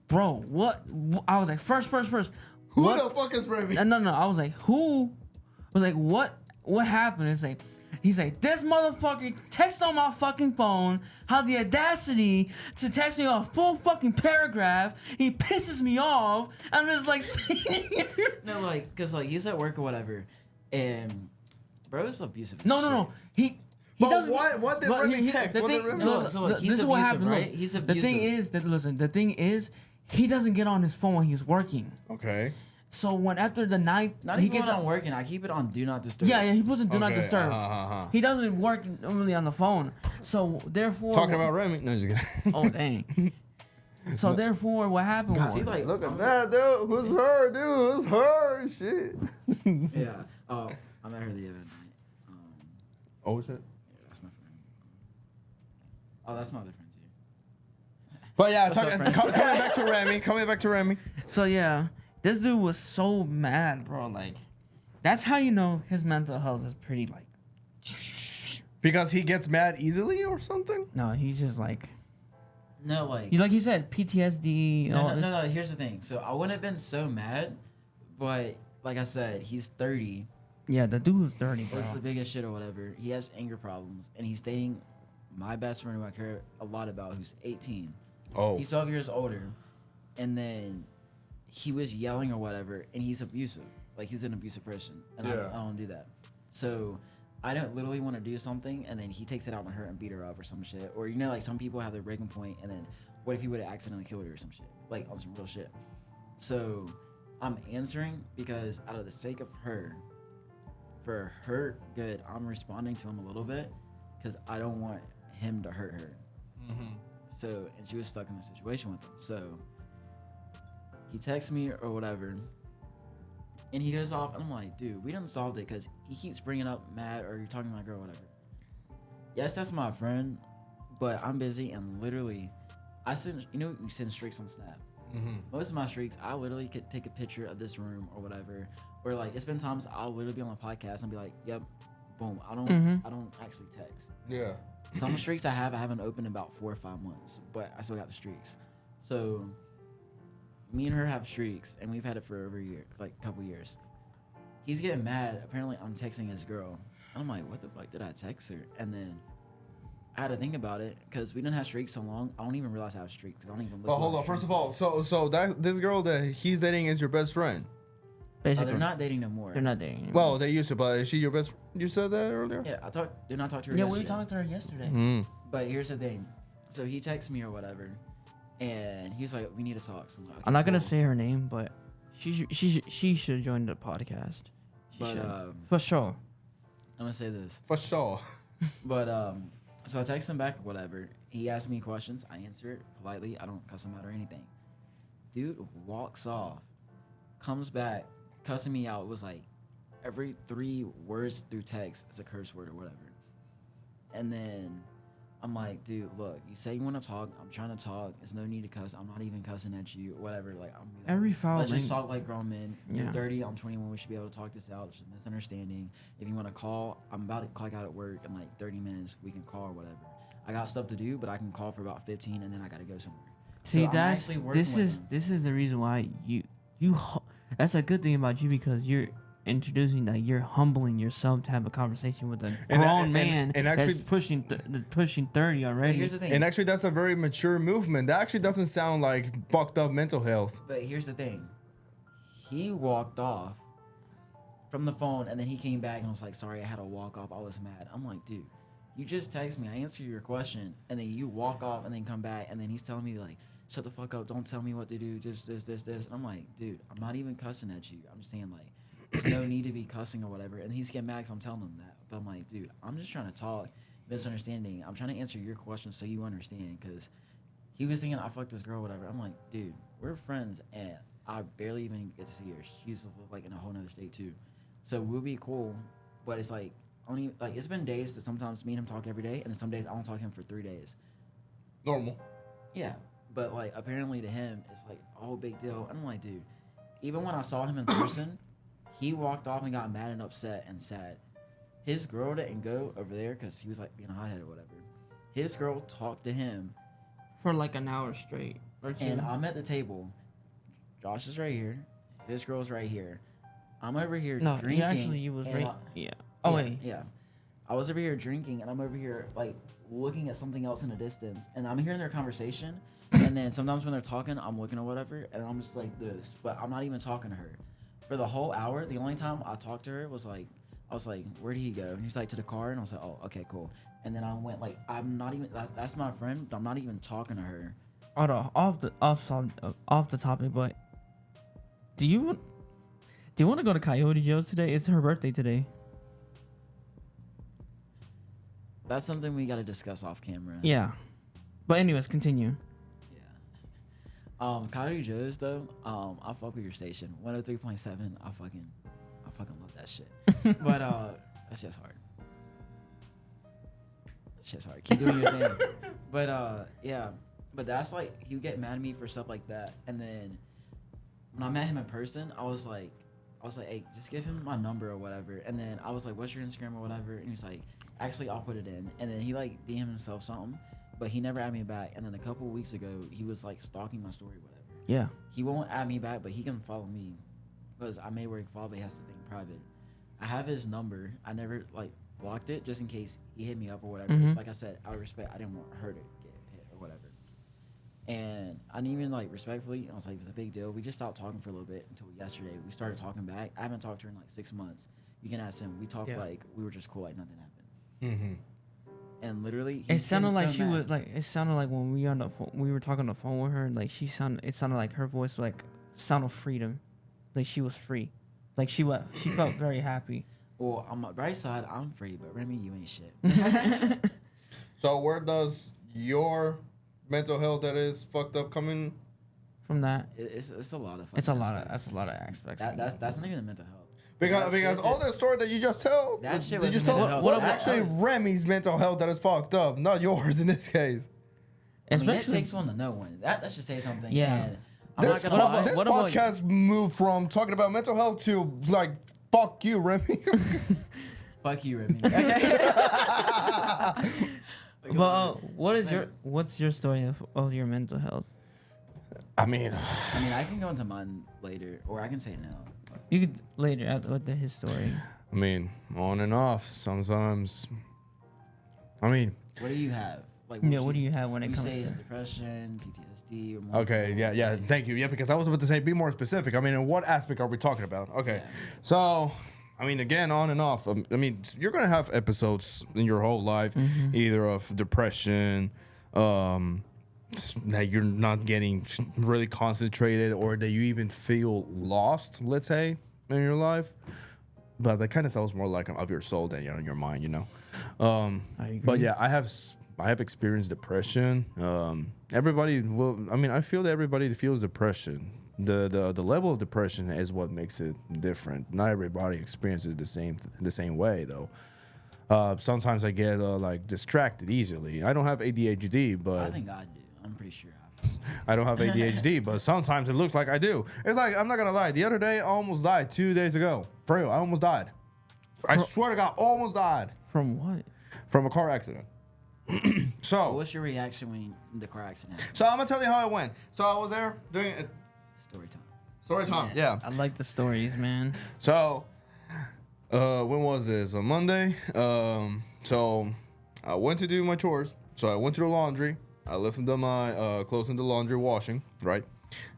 bro, what? I was like, first. Who the fuck is Remy? No. I was like, who? I was like, what? What happened? He's like, this motherfucker texts on my fucking phone, had the audacity to text me a full fucking paragraph. He pisses me off. I'm just like, no, like, cause like he's at work or whatever, and bro is abusive. No. He But doesn't. what did Remy text? This is what happened. Right? He's abusive. The thing is, he doesn't get on his phone when he's working. Okay. So when after the night, Not he even gets when I'm working. I keep it on do not disturb. Yeah, he puts in do not Okay, disturb. He doesn't work normally on the phone. So therefore, Talking about Remy? No, just kidding. Oh dang. So therefore, what happened was, See, like, Look at that, dude. Who's her, dude? Who's her? Shit. Yeah. Oh, I met her the other night. Oh shit. Yeah, that's my friend. Oh, that's my other friend too. But yeah, What's up, friends? coming back to Remy. so yeah, this dude was so mad, bro. Like, that's how you know his mental health is pretty like. Because he gets mad easily or something? No, he's just like. No, like. Like he said, PTSD. No. Here's the thing. So I wouldn't have been so mad, but like I said, he's 30. Yeah, the dude was dirty, bro. Looks the biggest shit or whatever. He has anger problems, and he's dating my best friend who I care a lot about, who's 18. Oh. He's 12 years older, and then he was yelling or whatever, and he's abusive. Like, he's an abusive person, and I don't do that. So I don't literally want to do something, and then he takes it out on her and beat her up or some shit. Or, you know, like, some people have their breaking point, and then what if he would have accidentally killed her or some shit? Like, on some real shit. So I'm answering because out of the sake of her, for her good, I'm responding to him a little bit because I don't want him to hurt her. Mm-hmm. So, and she was stuck in a situation with him. So he texts me or whatever, and he goes off, and I'm like, dude, we done solved it because he keeps bringing up Matt or you're talking to my girl, whatever. Yes, that's my friend, but I'm busy, and literally, I send, you know, you send streaks on Snap. Mm-hmm. Most of my streaks, I literally could take a picture of this room or whatever. Or like, it's been times I'll literally be on a podcast and be like, yep, boom. I don't actually text. Yeah. Some streaks I haven't opened in about 4 or 5 months, but I still got the streaks. So me and her have streaks, and we've had it for over a year, like a couple years. He's getting mad. Apparently, I'm texting his girl. And I'm like, what the fuck did I text her? And then I had to think about it because we didn't have streaks so long. I don't even realize I have streaks because I don't even look. But hold on. First of all, so that this girl that he's dating is your best friend. Basically, they're not dating no more. They're not dating anymore. Well, they used to, but is she your best friend? You said that earlier? Yeah, did not talk to her yeah, yesterday. we talked to her yesterday. Mm. But here's the thing. So he texts me or whatever, and he's like, we need to talk. So I'm like, okay, I'm not gonna cool. say her name, but she should join the podcast. She But should. For sure. I'm gonna say this. For sure. But so I text him back or whatever. He asks me questions. I answer it politely. I don't cuss him out or anything. Dude walks off, comes back, cussing me out. It was like every 3 words through text is a curse word or whatever. And then I'm like, dude, look, you say you want to talk. I'm trying to talk. There's no need to cuss. I'm not even cussing at you or whatever. Like, I'm like, Every foul let's just language. talk like grown men. You're Yeah. 30. I'm 21. We should be able to talk this out. It's a misunderstanding. If you want to call, I'm about to clock out at work in like 30 minutes. We can call or whatever. I got stuff to do, but I can call for about 15 and then I got to go somewhere. See, So I'm that's actually working this with is them. this is the reason why that's a good thing about you, because you're introducing that you're humbling yourself to have a conversation with a grown man and actually- that's pushing 30 But already. here's the thing. And actually, that's a very mature movement. That actually doesn't sound like fucked up mental health. But here's the thing. He walked off from the phone and then he came back and was like, sorry, I had to walk off. I was mad. I'm like, dude, you just text me. I answer your question and then you walk off and then come back and then he's telling me like, shut the fuck up. Don't tell me what to do. Just this. And I'm like, dude, I'm not even cussing at you. I'm just saying like, there's no need to be cussing or whatever. And he's getting mad because I'm telling him that. But I'm like, dude, I'm just trying to talk. Misunderstanding. I'm trying to answer your question so you understand. Because he was thinking I fucked this girl or whatever. I'm like, dude, we're friends and I barely even get to see her. She's like in a whole nother state too. So we'll be cool. But it's like, only like it's been days that sometimes me and him talk every day. And then some days I don't talk to him for 3 days. Normal. Yeah. But like apparently to him, it's like a whole big deal. And I'm like, dude, even when I saw him in person, he walked off and got mad and upset and sad. His girl didn't go over there because he was like being a hothead or whatever. His girl talked to him. For like an hour straight or two. And I'm at the table. Josh is right here. This girl's right here. I'm over here no, drinking. you was and right. I- Yeah. Oh yeah, wait. Yeah. I was over here drinking and I'm over here like looking at something else in the distance. And I'm hearing their conversation. And then sometimes when they're talking, I'm looking or whatever. And I'm just like this. But I'm not even talking to her. For the whole hour, the only time I talked to her was like, I was like, where did he go? And he's like, to the car. And I was like, oh, okay, cool. And then I went like, I'm not even, that's my friend, but I'm not even talking to her. Hold on, off the topic, but do you want to go to Coyote Joe's today? It's her birthday today. That's something we got to discuss off camera. Yeah. But anyways, continue. Yeah. Coyote Joe's though, I fuck with your station. 103.7. I fucking love that shit. But that's just hard. That's just hard. Keep doing your thing. But yeah. But that's like he would get mad at me for stuff like that. And then when I met him in person, I was like, hey, just give him my number or whatever. And then I was like, what's your Instagram or whatever? And he's like, actually, I'll put it in. And then he like DM himself something, but he never added me back. And then a couple weeks ago, he was like stalking my story, whatever. Yeah. He won't add me back, but he can follow me because I made where he can follow, but he has to stay private. I have his number. I never like blocked it just in case he hit me up or whatever. Mhm. Like I said, out of respect, I didn't want her to get hit or whatever. And I didn't even like respectfully. I was like, it was a big deal. We just stopped talking for a little bit until yesterday. We started talking back. I haven't talked to her in like 6 months. You can ask him. We talked like we were just cool, like nothing happened. Mm-hmm. And literally, It sounded like so she mad. was like. It sounded like when we on the phone, we were talking on the phone with her. Like she sounded. It sounded like her voice like sound of freedom, like she was free, like she felt very happy. Well, on my right side, I'm free, but Remy, you ain't shit. So where does your mental health that is fucked up come in? From that, It's a lot of. it's a fucking lot of aspects. that's a lot of aspects. That's not even the mental health. Because That shit all that- that story that you just tell, That shit you was just mental told, health. was That actually was- Remy's mental health that is fucked up, not yours in this case. I mean, it Especially takes one to know one. That should say something. Yeah. And I'm not gonna lie. This what about- podcast moved from talking about mental health to like, fuck you, Remy. Fuck you, Remy. But what's your story of your mental health? I mean, I mean, I can go into mine later, or I can say it now. You could later with his story. on and off sometimes. I mean, What do you have? Like, Yeah, what do you have when it you comes say it's to? depression, PTSD, or more okay, yeah, thank you. Yeah, because I was about to say, be more specific. I mean, in what aspect are we talking about? Okay, Yeah. so, I mean, again, on and off. I mean, you're going to have episodes in your whole life, either of depression, that you're not getting really concentrated, or that you even feel lost, let's say, in your life. But that kind of sounds more like of your soul than your mind, you know. I agree. But yeah, I have experienced depression. Everybody will. I mean, I feel that everybody feels depression. The level of depression is what makes it different. Not everybody experiences the same way though. Sometimes I get like distracted easily. I don't have ADHD, I but think I do. I'm pretty sure I have. I don't have ADHD, but sometimes it looks like I do. It's like, I'm not gonna lie. The other day, I almost died 2 days ago. For real, I almost died. I swear to God, almost died From what? from a car accident. So, What's your reaction when the car accident happened? so I'm gonna tell you how it went. So I was there doing it. Story time. Story time. Yeah. I like the stories, man. So, when was this? On Monday. So I went to do my chores. So I went to the laundry. I left my clothes in the laundry washing, right?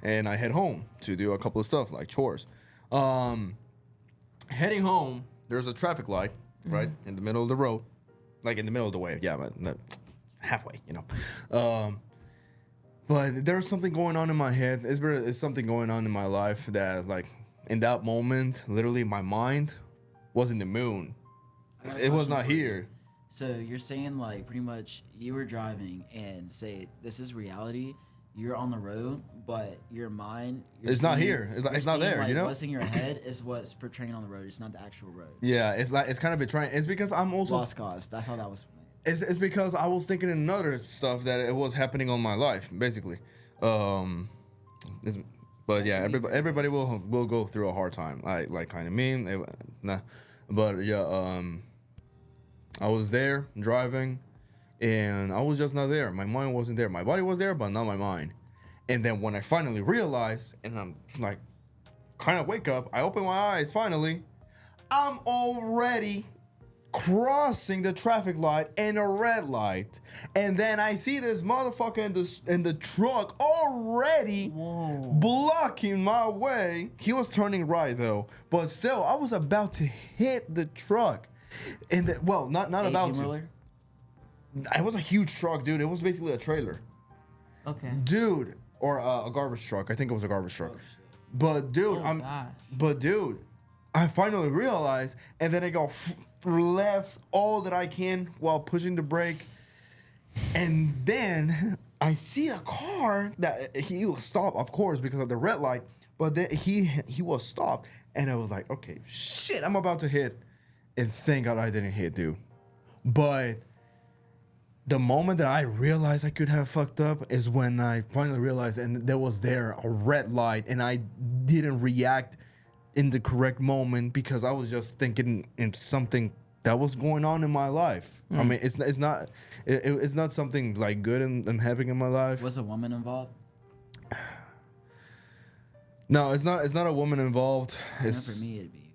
And I head home to do a couple of stuff like chores. Heading home, there's a traffic light, right, in the middle of the road, like in the middle of the way. Yeah, but halfway, you know. But there's something going on in my head. It's something going on in my life that, like, in that moment, literally my mind was in the moon. I got a It was question not for you. here. So you're saying like pretty much you were driving and say this is reality. You're on the road, but your mind It's not here. It's you're not seeing, there, like, you know? what's in your head is what's portraying on the road. It's not the actual road. Yeah, it's like it's kind of betraying. It's because I'm also. Lost cause. That's how that was. It's because I was thinking in other stuff that it was happening on my life, basically. But yeah, everybody will go through a hard time. Like kind of mean, nah. But yeah, I was there driving, and I was just not there. My mind wasn't there. My body was there, but not my mind. And then when I finally realized, and I'm like, kind of wake up, I open my eyes finally. I'm already crossing the traffic light and a red light, and then I see this motherfucker in the truck already blocking my way. He was turning right though, but still, I was about to hit the truck, and not about to. Roller? It was a huge truck, dude. It was basically a trailer, Okay. dude, or a garbage truck. I think it was a garbage truck. Oh, shit. But dude, Gosh. I finally realized, and then I go left all that I can while pushing the brake, and then I see a car that he was stopped, of course, because of the red light. But then he was stopped, and I was like, okay, shit, I'm about to hit, and thank God I didn't hit, dude. But the moment that I realized I could have fucked up is when I finally realized, and there was a red light, and I didn't react in the correct moment because I was just thinking in something that was going on in my life. I mean, it's not something like good and happening in my life. Was a woman involved? No, it's not a woman involved. I know It's for me it'd be.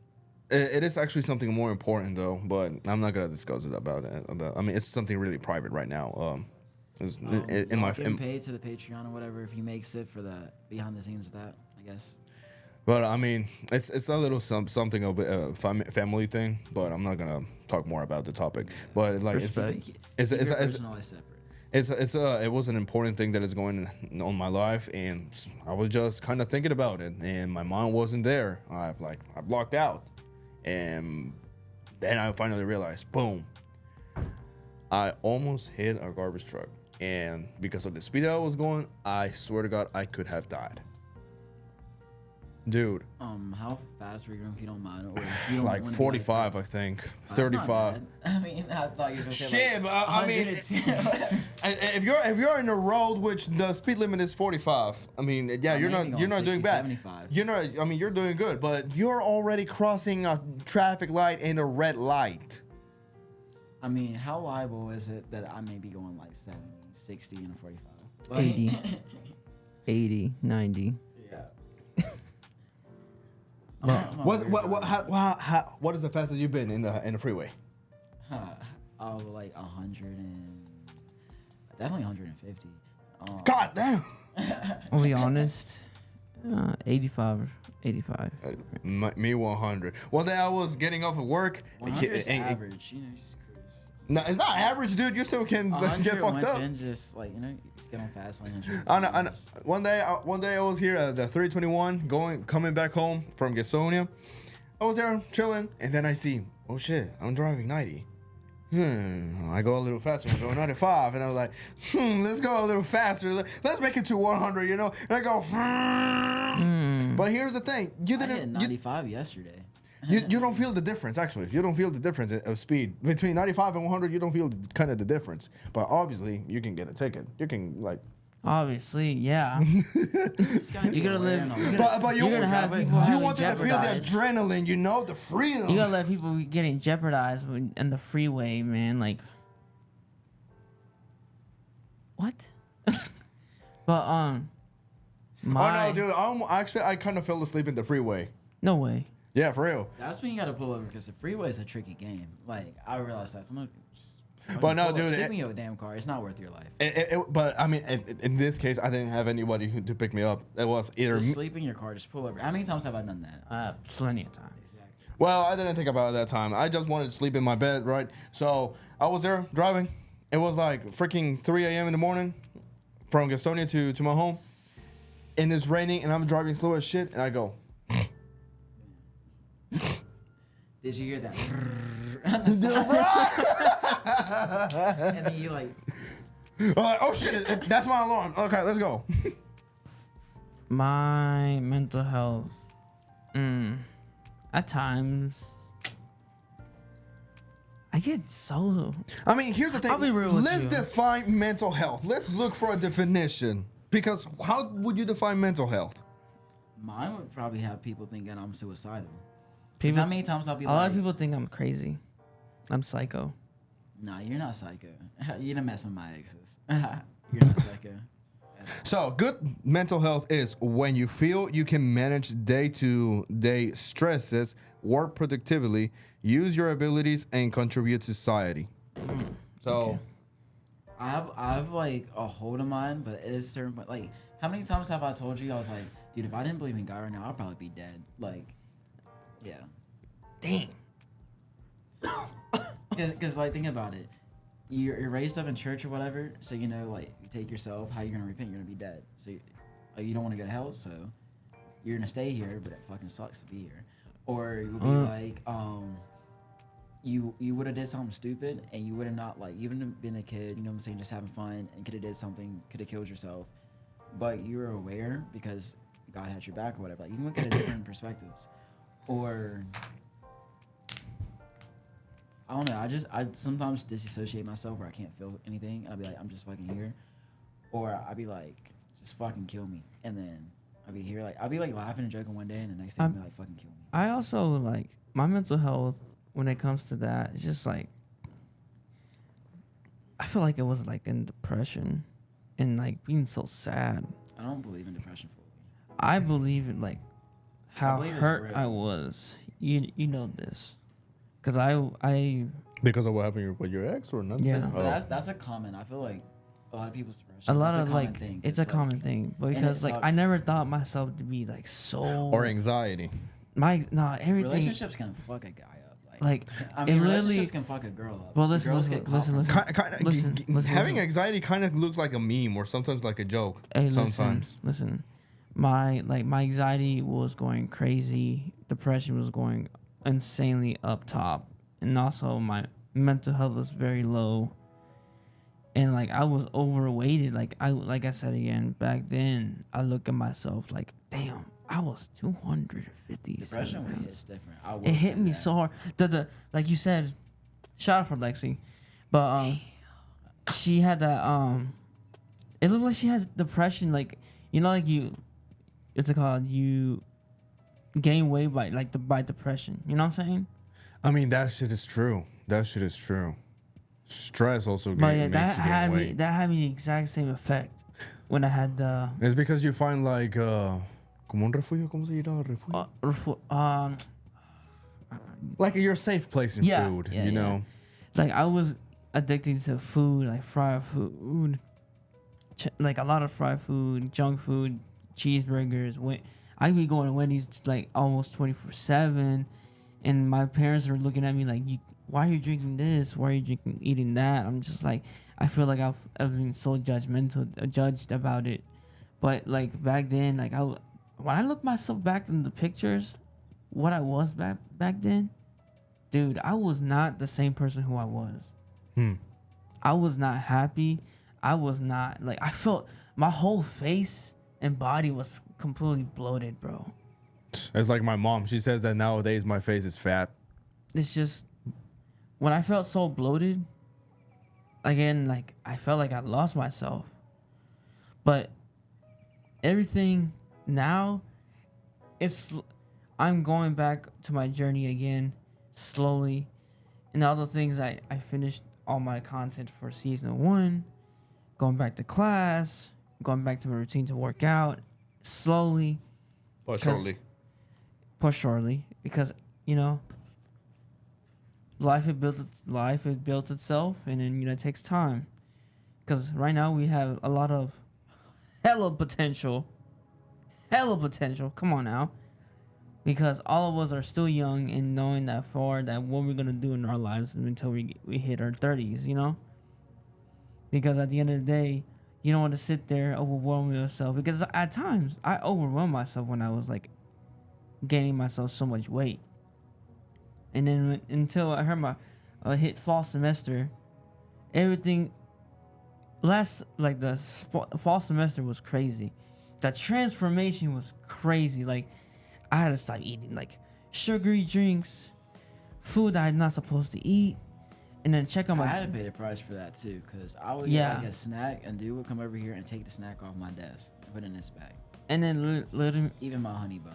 it is actually something more important though, but I'm not gonna discuss it about it. I mean, it's something really private right now. In my getting paid to the Patreon or whatever if he makes it for the behind the scenes of that, I guess. But I mean, it's a little something of a family thing. But I'm not gonna talk more about the topic. But like, Respect. it's personal is separate. it was an important thing that is going on my life, and I was just kind of thinking about it, and my mind wasn't there. I blocked out, and then I finally realized, boom, I almost hit a garbage truck, and because of the speed that I was going, I swear to God, I could have died. Dude, How fast were you going if you don't mind? Or if you don't like wanna be 45, I think. That's not 35. bad. I mean, I thought you were gonna say Shit, like but I mean, 110. if you're in a road which the speed limit is 45, I mean, yeah, you're maybe not going doing 60, bad. 75. You're not. I mean, you're doing good, but you're already crossing a traffic light and a red light. I mean, how liable is it that I may be going like 70, 60, and a 45? Like, 80. 80, 90. Yeah. What is the fastest you've been in the freeway? Oh, like 100 and definitely 150. God damn. I'll be honest. 85. Me 100. One day I was getting off of work. 100 is average, you know, just cruise. No, it's not average, dude. You still can 100 get fucked once up. in, just like, you know, just get on fast lane. One day I was here at the 321 coming back home from Gasonia. I was there chilling, and then I see, oh shit, I'm driving 90. I go a little faster. I go 95, and I was like, let's go a little faster. Let's make it to 100, And I go, but here's the thing, I hit 95 yesterday. You don't feel the difference, actually. You don't feel the difference of speed. Between 95 and 100, you don't feel kind of the difference. But obviously, you can get a ticket. You can, like... Obviously, yeah. You're gonna live. But you you're gonna have people you having want them to feel the jeopardized. adrenaline, you know, the freedom. You gotta let people getting jeopardized in the freeway, man. Like, what? But Oh, no, dude. I kind of fell asleep in the freeway. No way. Yeah, for real. That's when you gotta pull over because the freeway is a tricky game. Like I realized that. Some But no, dude, Sleep in your damn car. It's not worth your life. But I mean, in this case, I didn't have anybody to pick me up. It was either Just sleep in your car. Just pull over. How many times have I done that? Plenty of times. Exactly. Well, I didn't think about it that time. I just wanted to sleep in my bed, right? So I was there driving. It was like freaking 3 a.m. in the morning from Gastonia to my home. And it's raining, and I'm driving slow as shit, and I go. Did you hear that? And then you like. Oh shit! That's my alarm. Okay, let's go. My mental health. At times, I get so. I mean, here's the thing. I'll be real with Let's you. define mental health. Let's look for a definition. Because how would you define mental health? Mine would probably have people thinking I'm suicidal. Because People, how many times I'll be a like, lot of people think I'm crazy. I'm psycho. Nah, you're not psycho. You done mess with my exes. You're not psycho. So, good mental health is when you feel you can manage day-to-day stresses, work productively, use your abilities, and contribute to society. So, Okay. I have like a hold of mine, but it is certain. But like, how many times have I told you I was like, dude, if I didn't believe in God right now, I'd probably be dead. Like, yeah. Dang. Because like, think about it. You're raised up in church or whatever, so you know, like, you take yourself, how you're gonna repent, you're gonna be dead. So you don't want to go to hell, so you're gonna stay here, but it fucking sucks to be here. Or you'll be like, you would have did something stupid, and you would have not, like, you wouldn't have been a kid, you know what I'm saying, just having fun, and could have did something, could have killed yourself, but you were aware because God had your back or whatever. Like, you can look at it different perspectives. Or I don't know. I sometimes disassociate myself where I can't feel anything. And I'll be like, I'm just fucking here. Or I'll be like, just fucking kill me. And then I'll be here. Like, I'll be like laughing and joking one day, and the next day I'll be like, fucking kill me. I also like my mental health when it comes to that. It's just like I feel like it was like in depression and like being so sad. I don't believe in depression fully. I believe in like how believe it's hurt real. I was. You know this, cause I because of what happened with your ex or nothing? Yeah. But that's a common. I feel like a lot of people's depression. a lot it's of common like thing, it's 'cause, a like, common thing it because like I sucks. never thought myself to be like so Or anxiety. everything relationships can fuck a guy up. like I it mean, literally- relationships can fuck a girl up. Well, listen, Girls listen, get listen, caught from- listen. Having listen. anxiety kind of looks like a meme or sometimes like a joke. Hey, sometimes. listen. My anxiety was going crazy. Depression was going insanely up top, and also my mental health was very low. And like I was overweighted. Like I said again back then, I look at myself like, damn, I was 250. Depression weight is different. I will It hit say me that. so hard. The like you said, shout out for Lexi, but she had that it looked like she has depression. Like like it's called you gain weight by depression. You know what I'm saying? I mean, that shit is true. That shit is true. Stress also But yeah, makes that you gain had me weight. the exact same effect when I had the It's because you find like como un refugio, ¿cómo se llama refugio? Like your safe place in Yeah, food, yeah, you yeah. know. like I was addicted to food, like fried food, like a lot of fried food, junk food, cheeseburgers. I'd be going to Wendy's like almost 24/7, and my parents are looking at me like, "Why are you drinking this? Why are you eating that?" I'm just like, I feel like I've been so judged about it. But like back then, like when I look myself back in the pictures, what I was back then, dude, I was not the same person who I was. I was not happy. I was not like I felt my whole face and body was completely bloated, bro. It's like my mom. She says that nowadays my face is fat. It's just when I felt so bloated, again, like I felt like I lost myself. But everything now, I'm going back to my journey again, slowly. And all the things I finished all my content for season 1, going back to class, going back to my routine to work out, slowly. But shortly. Push shortly, because life it built itself, and then it takes time. Because right now we have a lot of hella potential. Come on now, because all of us are still young and knowing that what we're gonna do in our lives until we hit our 30s. Because at the end of the day, you don't want to sit there overwhelming yourself, because at times I overwhelmed myself when I was like gaining myself so much weight. And then until I heard my hit fall semester, everything the fall semester was crazy. The transformation was crazy. Like I had to stop eating like sugary drinks, food that I'm not supposed to eat, and then check on I my. had to pay the price for that too, because I would get like a snack, and dude would come over here and take the snack off my desk and put it in his bag. And then literally, Even my honey bun.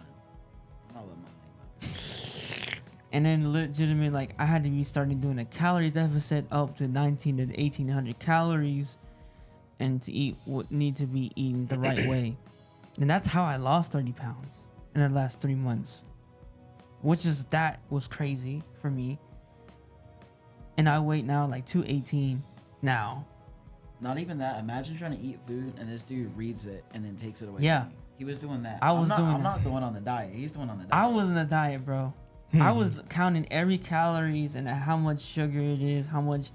I love my honey bun. and then legitimately, like I had to be starting doing a calorie deficit up to 19 to 1800 calories, and to eat what need to be eaten the right way. And that's how I lost 30 pounds in the last 3 months, that was crazy for me. And I weigh now like 218 now. Not even that. Imagine trying to eat food and this dude reads it and then takes it away. Yeah. From you. He was doing that. I'm not the one on the diet. He's the one on the diet. I was in a diet, bro. I was counting every calories and how much sugar it is, how much,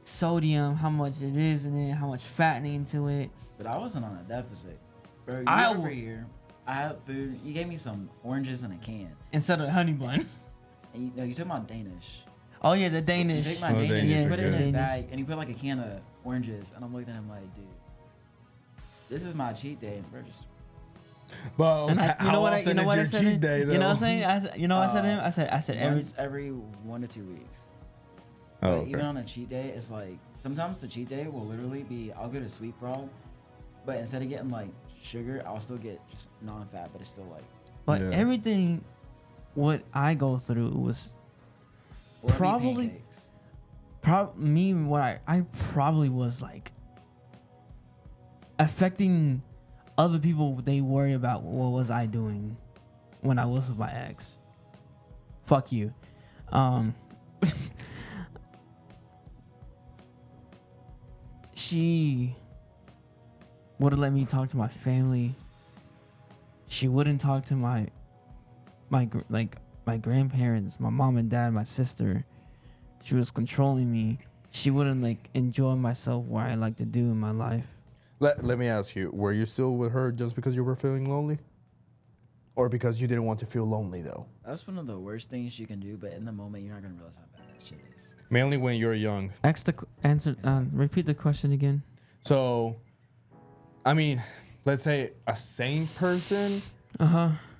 sodium, how much it is, and then how much fattening to it. But I wasn't on a deficit. Bro, you I over here. I had food. You gave me some oranges in a can. Instead of honey bun. And you took my Danish. Oh yeah, the You Danish. took my Danish, Yes, you put it in his Danish. bag, and you put like a can of oranges. And I'm looking at him like, dude, this is my cheat day. And bro, just But And I, you know what I said? To him? day, You know what I'm saying? I said to him. I said every 1 to 2 weeks. Oh, But okay. even on a cheat day, it's like sometimes the cheat day will literally be I'll get a sweet frog, but instead of getting like sugar, I'll still get just non-fat, but it's still like. But Yeah. everything, what I go through was Or it'll be Probably- pancakes. what I probably was like affecting other people. They worry about what was I doing when I was with my ex. Fuck you. She wouldn't let me talk to my family. She wouldn't talk to my grandparents, my mom and dad, my sister. She was controlling me. She wouldn't like enjoy myself what I like to do in my life. Let me ask you, were you still with her just because you were feeling lonely? Or because you didn't want to feel lonely, though? That's one of the worst things you can do, but in the moment, you're not gonna realize how bad that shit is. Mainly when you're young. Repeat the question again. So, I mean, let's say a sane person,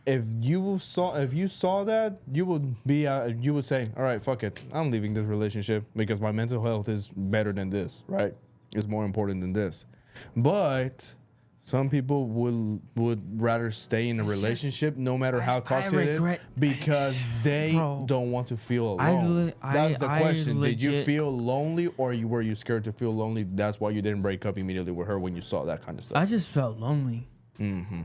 if you saw that, you would say, all right, fuck it, I'm leaving this relationship because my mental health is better than this, right? It's more important than this. But some people would rather stay in a relationship no matter how toxic it is because they don't want to feel alone. That's the question. Did you feel lonely, or were you scared to feel lonely? That's why you didn't break up immediately with her when you saw that kind of stuff. I just felt lonely. Mm-hmm.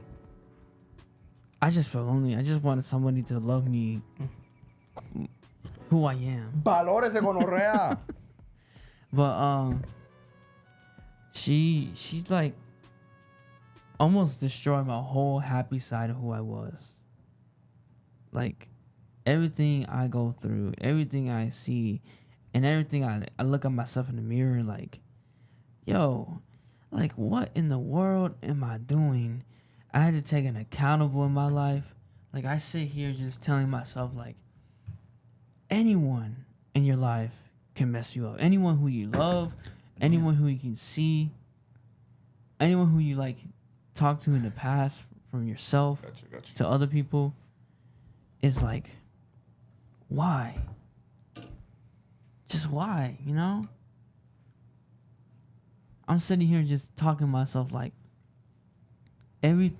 I just felt lonely. I just wanted somebody to love me, who I am. Valores de gonorrea. But she's like almost destroyed my whole happy side of who I was. Like everything I go through, everything I see, and everything I look at myself in the mirror like, yo, like what in the world am I doing? I had to take an accountable in my life. Like I sit here just telling myself like, anyone in your life can mess you up. Anyone who you love, anyone who you can see, anyone who you like talk to in the past from yourself Gotcha. to other people, it's like, why? Just why, you know? I'm sitting here just talking to myself like every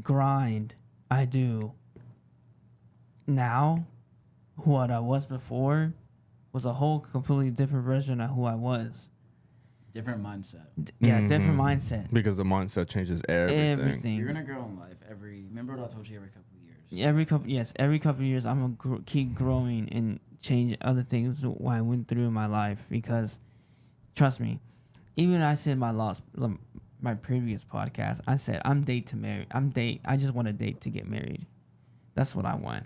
grind I do now, what I was before, was a whole completely different version of who I was. Different mindset. Different mindset. Because the mindset changes everything. You're gonna grow in life. Remember what I told you every couple of years. Every couple of years, I'm gonna keep growing and change other things what I went through in my life. Because, trust me, even I said my previous podcast, I said I just want to date to get married. That's what I want.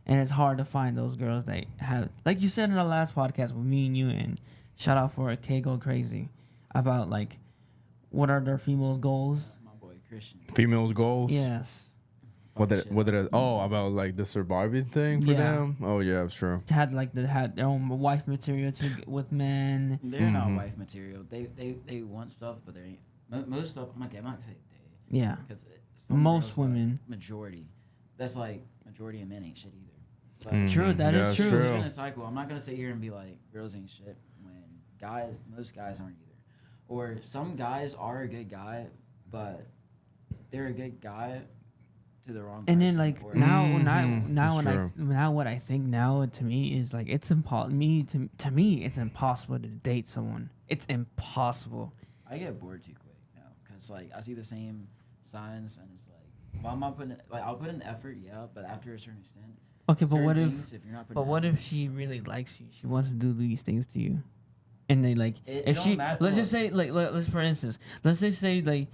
And it's hard to find those girls that have, like you said in the last podcast with me and you, and shout out for K Go Crazy, about like what are their females' goals. My boy Christian. Females' goals. Yes. What did it? Oh, about like the surviving thing for them. Oh yeah, it's true. Had their own wife material with men. They're not wife material. They want stuff, but they ain't. Most stuff. I'm not gonna say they. Yeah. Because most women. Majority. That's like majority of men ain't shit either. But True, that is true. It's been a cycle. I'm not gonna sit here and be like girls ain't shit when most guys aren't either. Or some guys are a good guy, but they're a good guy to the wrong person. And then like now what I think now to me is like it's impossible. To me, it's impossible to date someone. It's impossible. I get bored too quick now because like I see the same signs and it's like, why am I putting I'll put in effort, yeah, but after a certain extent. Okay, but what if if she really likes you? She wants to do these things to you, and they like let's just say like let's for instance, let's just say like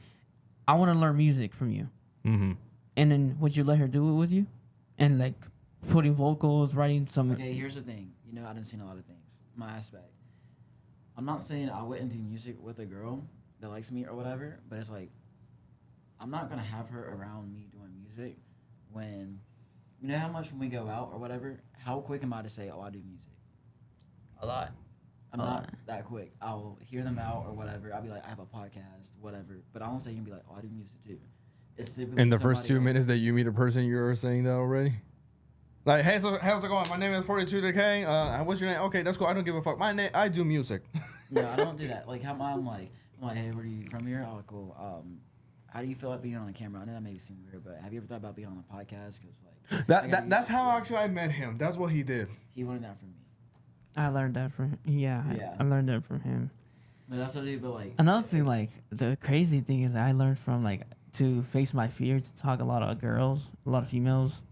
I want to learn music from you, and then would you let her do it with you, and like putting vocals, writing some? Okay, here's the thing. You know, I done seen a lot of things. My aspect. I'm not saying I wouldn't do music with a girl that likes me or whatever, but it's like I'm not gonna have her around me doing music when. You know how much when we go out or whatever, how quick am I to say, oh, I do music? A lot. I'm not that quick. I'll hear them out or whatever. I'll be like, I have a podcast, whatever. But I don't say you can be like, oh, I do music too. It's in the first 2 minutes that you meet a person, you're saying that already? Like, hey, so how's it going? My name is 42TheKidd. What's your name? Okay, that's cool. I don't give a fuck. I do music. No, I don't do that. Like, I'm like, hey, where are you from here? Oh, cool. How do you feel about being on the camera? I know that may seem weird, but have you ever thought about being on a podcast? Because like that's how actually I met him. That's what he did. He learned that from me. I learned that from him. Yeah. I learned that from him. No, that's what I do. But like another thing, like the crazy thing is I learned from like to face my fear to talk a lot of girls, a lot of females.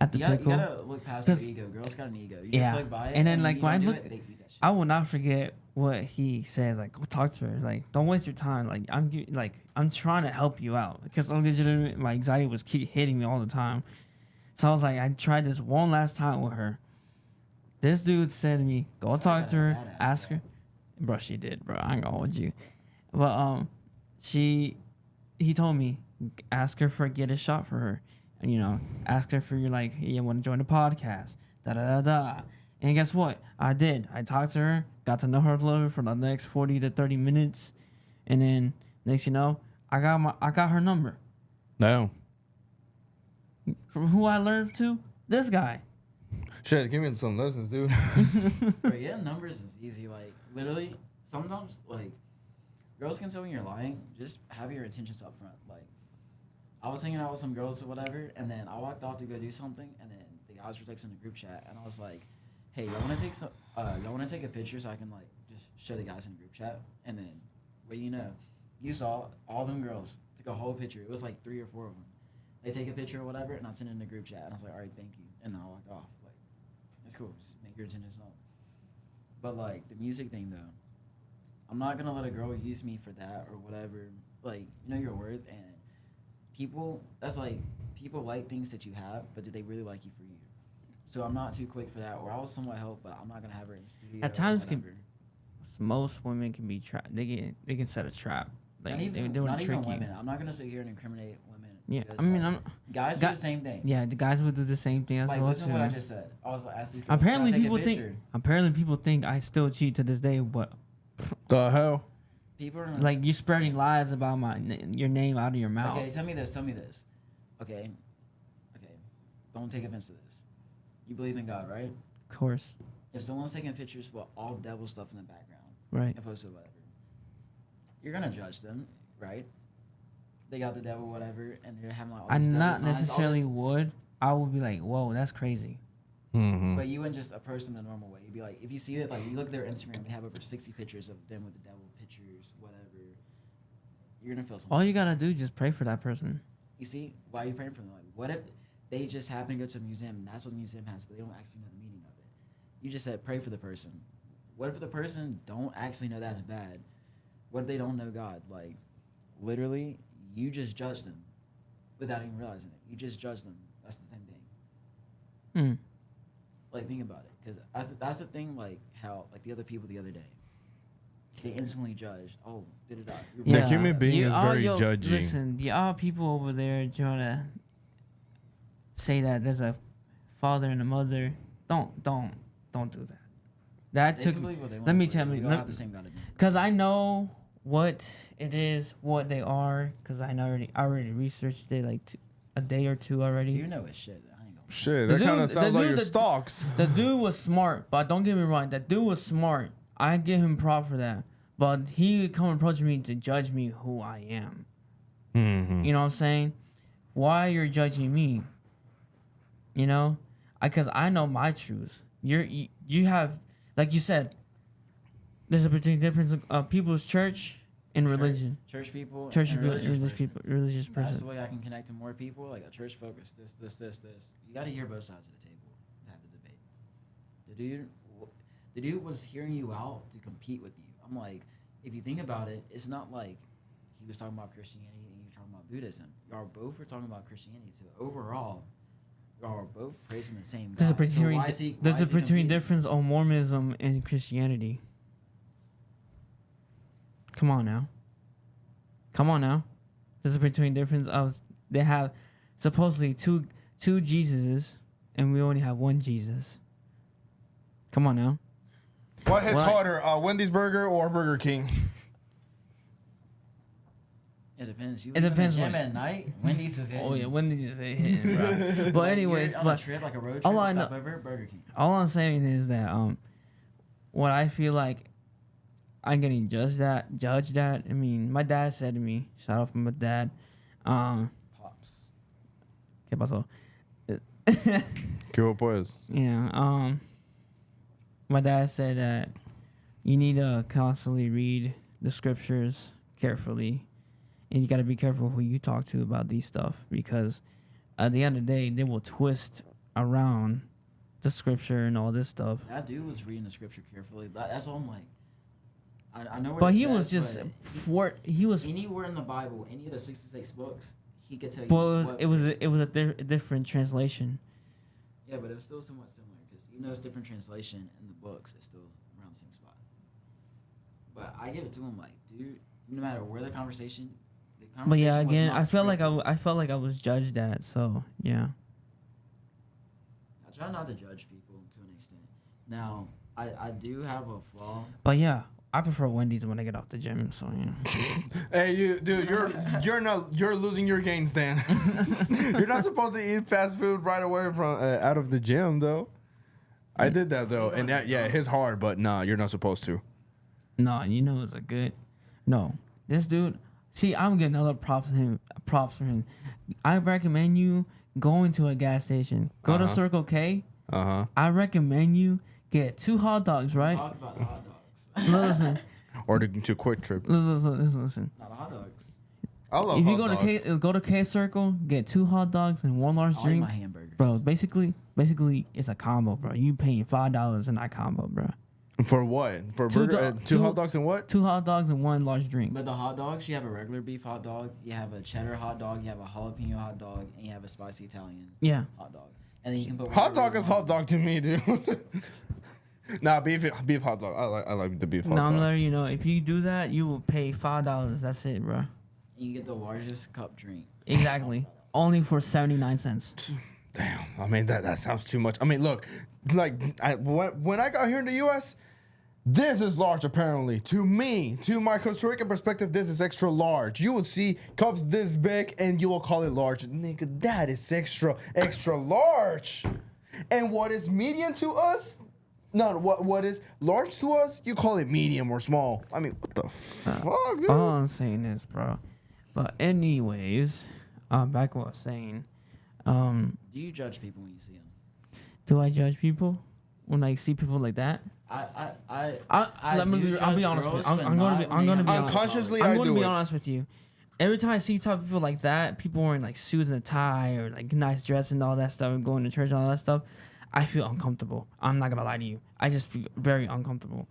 At the you gotta look past their ego. Girls got an ego. You just look by it, and then like when I look, they eat that shit. I will not forget what he says. Like, go talk to her. Like, don't waste your time. Like, I'm trying to help you out because my anxiety was keep hitting me all the time. So I was like, I tried this one last time with her. This dude said to me, go talk to her, ask her. Bro, she did, bro. I ain't gonna hold you. But he told me, ask her for get a shot for her. And, you know, ask her for you want to join the podcast. Da-da-da-da. And guess what? I did. I talked to her, got to know her a little bit for the next 40 to 30 minutes. And then, next you know, I got her number. No. From who I learned to? This guy. Shit, give me some lessons, dude. Bro, yeah, numbers is easy. Like, literally, sometimes, like, girls can tell when you're lying. Just have your intentions up front. Like, I was hanging out with some girls or whatever, and then I walked off to go do something, and then the guys were texting the group chat, and I was like, hey, y'all want to take a picture so I can, like, just show the guys in the group chat? And then, well, you saw all them girls took a whole picture. It was like 3 or 4 of them. They take a picture or whatever, and I send it in the group chat, and I was like, all right, thank you. And then I walked off. Like, it's cool. Just make your intentions known. But, like, the music thing, though, I'm not going to let a girl use me for that or whatever. Like, you know your worth, and people like things that you have, but do they really like you for you? So I'm not too quick for that. Or I was somewhat help, but I'm not going to have her in the studio. At times, most women can be trapped. They can set a trap. Like, they want to trick you. Women. I'm not going to sit here and incriminate women. Yeah, I mean, guys do the same thing. Yeah, the guys would do the same thing as well. Listen to what I just said. I was like, ask these girls, apparently people think I still cheat to this day. But the hell? people are Like you spreading lies about your name out of your mouth. Okay, tell me this. Okay. Don't take offense to this. You believe in God, right? Of course. If someone's taking pictures with all devil stuff in the background, Right. and posted whatever, you're gonna judge them, right? They got the devil, whatever, and they're having like all I these devil not signs, all necessarily this- would. I would be like, whoa, that's crazy. Mm-hmm. But you wouldn't just approach them the normal way. You'd be like, if you see it, like you look at their Instagram, they have over 60 pictures of them with the devil pictures, whatever. You're gonna feel something. All you gotta do is just pray for that person. You see, why are you praying for them? Like, what if they just happen to go to a museum and that's what the museum has, but they don't actually know the meaning of it? You just said pray for the person. What if the person don't actually know that's bad? What if they don't know God? Like, literally, you just judge them without even realizing it. You just judge them. That's the same thing. Mm. Like, think about it, because that's the thing. Like how like the other people the other day, they instantly judged. Oh, did it? The human being is very yo, judgy. Listen, y'all people over there trying to say that there's a father and a mother. Don't do that. That They took. can believe what they want Let me to tell believe. you. They all have the same God. Cause I know what it is, what they are. Cause I already researched it like a day or two already. You know it's shit. I ain't gonna. Shit, The that kind dude- of sounds the like dude your that- stocks. The dude was smart, but don't get me wrong. That dude was smart. I give him prop for that. But he would come approach me to judge me who I am. Mm-hmm. You know what I'm saying? Why you're judging me? You know, because I know my truths. You have, like you said, there's a particular difference of people's church and religion. Church people. Church and people, religious religious person. people, religious That's person. the way I can connect to more people. Like a church focus. This. You got to hear both sides of the table to have the debate. The dude was hearing you out to compete with you. I'm like, if you think about it, it's not like he was talking about Christianity and you were talking about Buddhism. Y'all both were talking about Christianity. So overall, y'all are both praising the same God. There's a So particular, why is he there's a particular competing? difference of Mormonism and Christianity. Come on now. There's a particular difference of they have supposedly two Jesuses and we only have one Jesus. Come on now. What hits Well, harder, Wendy's Burger or Burger King? It depends. You It depends Gym what- at night. Wendy's is hitting. Oh yeah, when did you say hitting, bro? But Like, anyways, you're on a but trip, like a road trip, all I stop know- over Burger King. all I'm saying is that what I feel like I'm getting judged at. I mean, my dad said to me, shout out from my dad. Pops. ¿Qué pasó? ¿Qué hubo, pues? Yeah. My dad said that you need to constantly read the scriptures carefully, and you got to be careful who you talk to about these stuff because at the end of the day, they will twist around the scripture and all this stuff. That dude was reading the scripture carefully. That's what I'm like. I know what But it he says, was just but he was. anywhere in the Bible, any of the 66 books, he could tell you. But what it was verse. it was a different translation. Yeah, but it was still somewhat similar because even though it's different translation in the books, it's still around the same spot. But I give it to him like, dude, no matter where the conversation But yeah, was again, not I felt like scripted. I felt like I was judged at. So yeah. I try not to judge people to an extent. Now, I do have a flaw. But yeah, I prefer Wendy's when I get off the gym. So yeah. Hey, you're losing your gains, Dan. You're not supposed to eat fast food right away from out of the gym, though. I did that though, and that it hits hard, but nah, you're not supposed to. No, you know it's a good. No, this dude. See, I'm getting another props for him. I recommend you going to a gas station. Go to Circle K. I recommend you get 2 hot dogs, right? Talk about the hot dogs. Listen, Or to Quick Trip. listen. Not the hot dogs. I love If you hot dogs. go to K Circle, get 2 hot dogs and 1 large I'll eat drink, my hamburgers. bro. Basically, it's a combo, bro. You paying $5 in that combo, bro. For what? For Two burger, do- 2 two- hot dogs and what? 2 hot dogs and 1 large drink. But the hot dogs, you have a regular beef hot dog, you have a cheddar hot dog, you have a jalapeno hot dog, and you have a spicy Italian Yeah. hot dog. And then you can put Hot whatever dog you is want. hot dog to me, dude. Nah, beef hot dog. I like the beef hot Now I'm dog. letting you know, if you do that, you will pay $5. That's it, bro. And you get the largest cup drink. Exactly. Only for 79 cents. Damn, I mean that sounds too much. I mean, look, like when I got here in the U.S., This is large, apparently. To me, to my Costa Rican perspective, this is extra large. You would see cups this big and you will call it large. Nigga, that is extra large. And what is medium to us? No, what is large to us? You call it medium or small. I mean, what the fuck, dude? All I'm saying is, bro. But anyways, back to what I was saying. Do you judge people when you see them? Do I judge people when I see people like that? I'll be honest with you. I'm going to be honest. Unconsciously, I'm I going do to be it. honest with you. Every time I see type of people like that, people wearing like suits and a tie or like nice dress and all that stuff and going to church and all that stuff, I feel uncomfortable. I'm not gonna lie to you. I just feel very uncomfortable.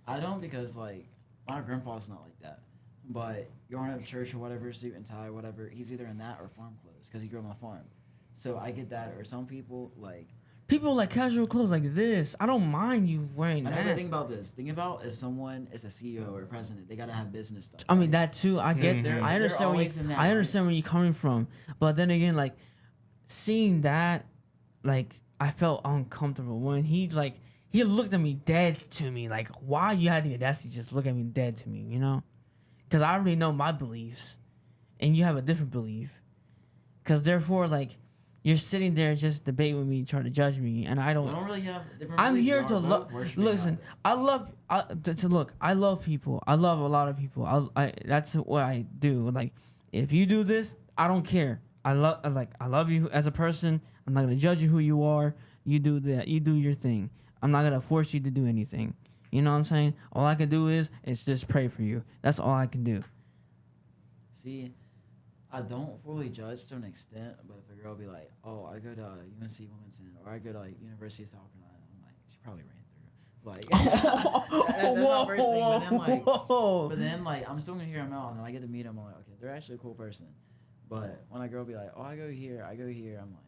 I don't, because like my grandpa's not like that. But going to church or whatever, suit and tie, whatever, he's either in that or farm clothes because he grew up on a farm. So I get that. Or some people like. People like casual clothes like this. I don't mind you wearing I know, that. but think about this. Think about if someone is a CEO or a president, they gotta have business stuff. I mean right? that too. I get. They're I understand where always in that, I understand where you're coming from. But then again, like seeing that, like I felt uncomfortable when he looked at me dead to me. Like, why you had the audacity to just look at me dead to me? You know, because I already know my beliefs, and you have a different belief. Because therefore, like. You're sitting there just debating with me, trying to judge me, and I don't really have different. I'm beliefs. here Y'all to are look. both worshiping Listen, God. I love people. I love a lot of people. That's what I do. Like, if you do this, I don't care. I love you as a person. I'm not gonna judge you who you are. You do that. You do your thing. I'm not gonna force you to do anything. You know what I'm saying? All I can do is just pray for you. That's all I can do. See, I don't fully judge to an extent, but if a girl be like, "Oh, I go to UNC Wilmington," or "I go to like University of South Carolina," I'm like, she probably ran through. Like, that's not first thing. But then like, I'm still gonna hear them out, and then I get to meet them. I'm like, okay, they're actually a cool person. But when a girl be like, "Oh, I go here," I'm like,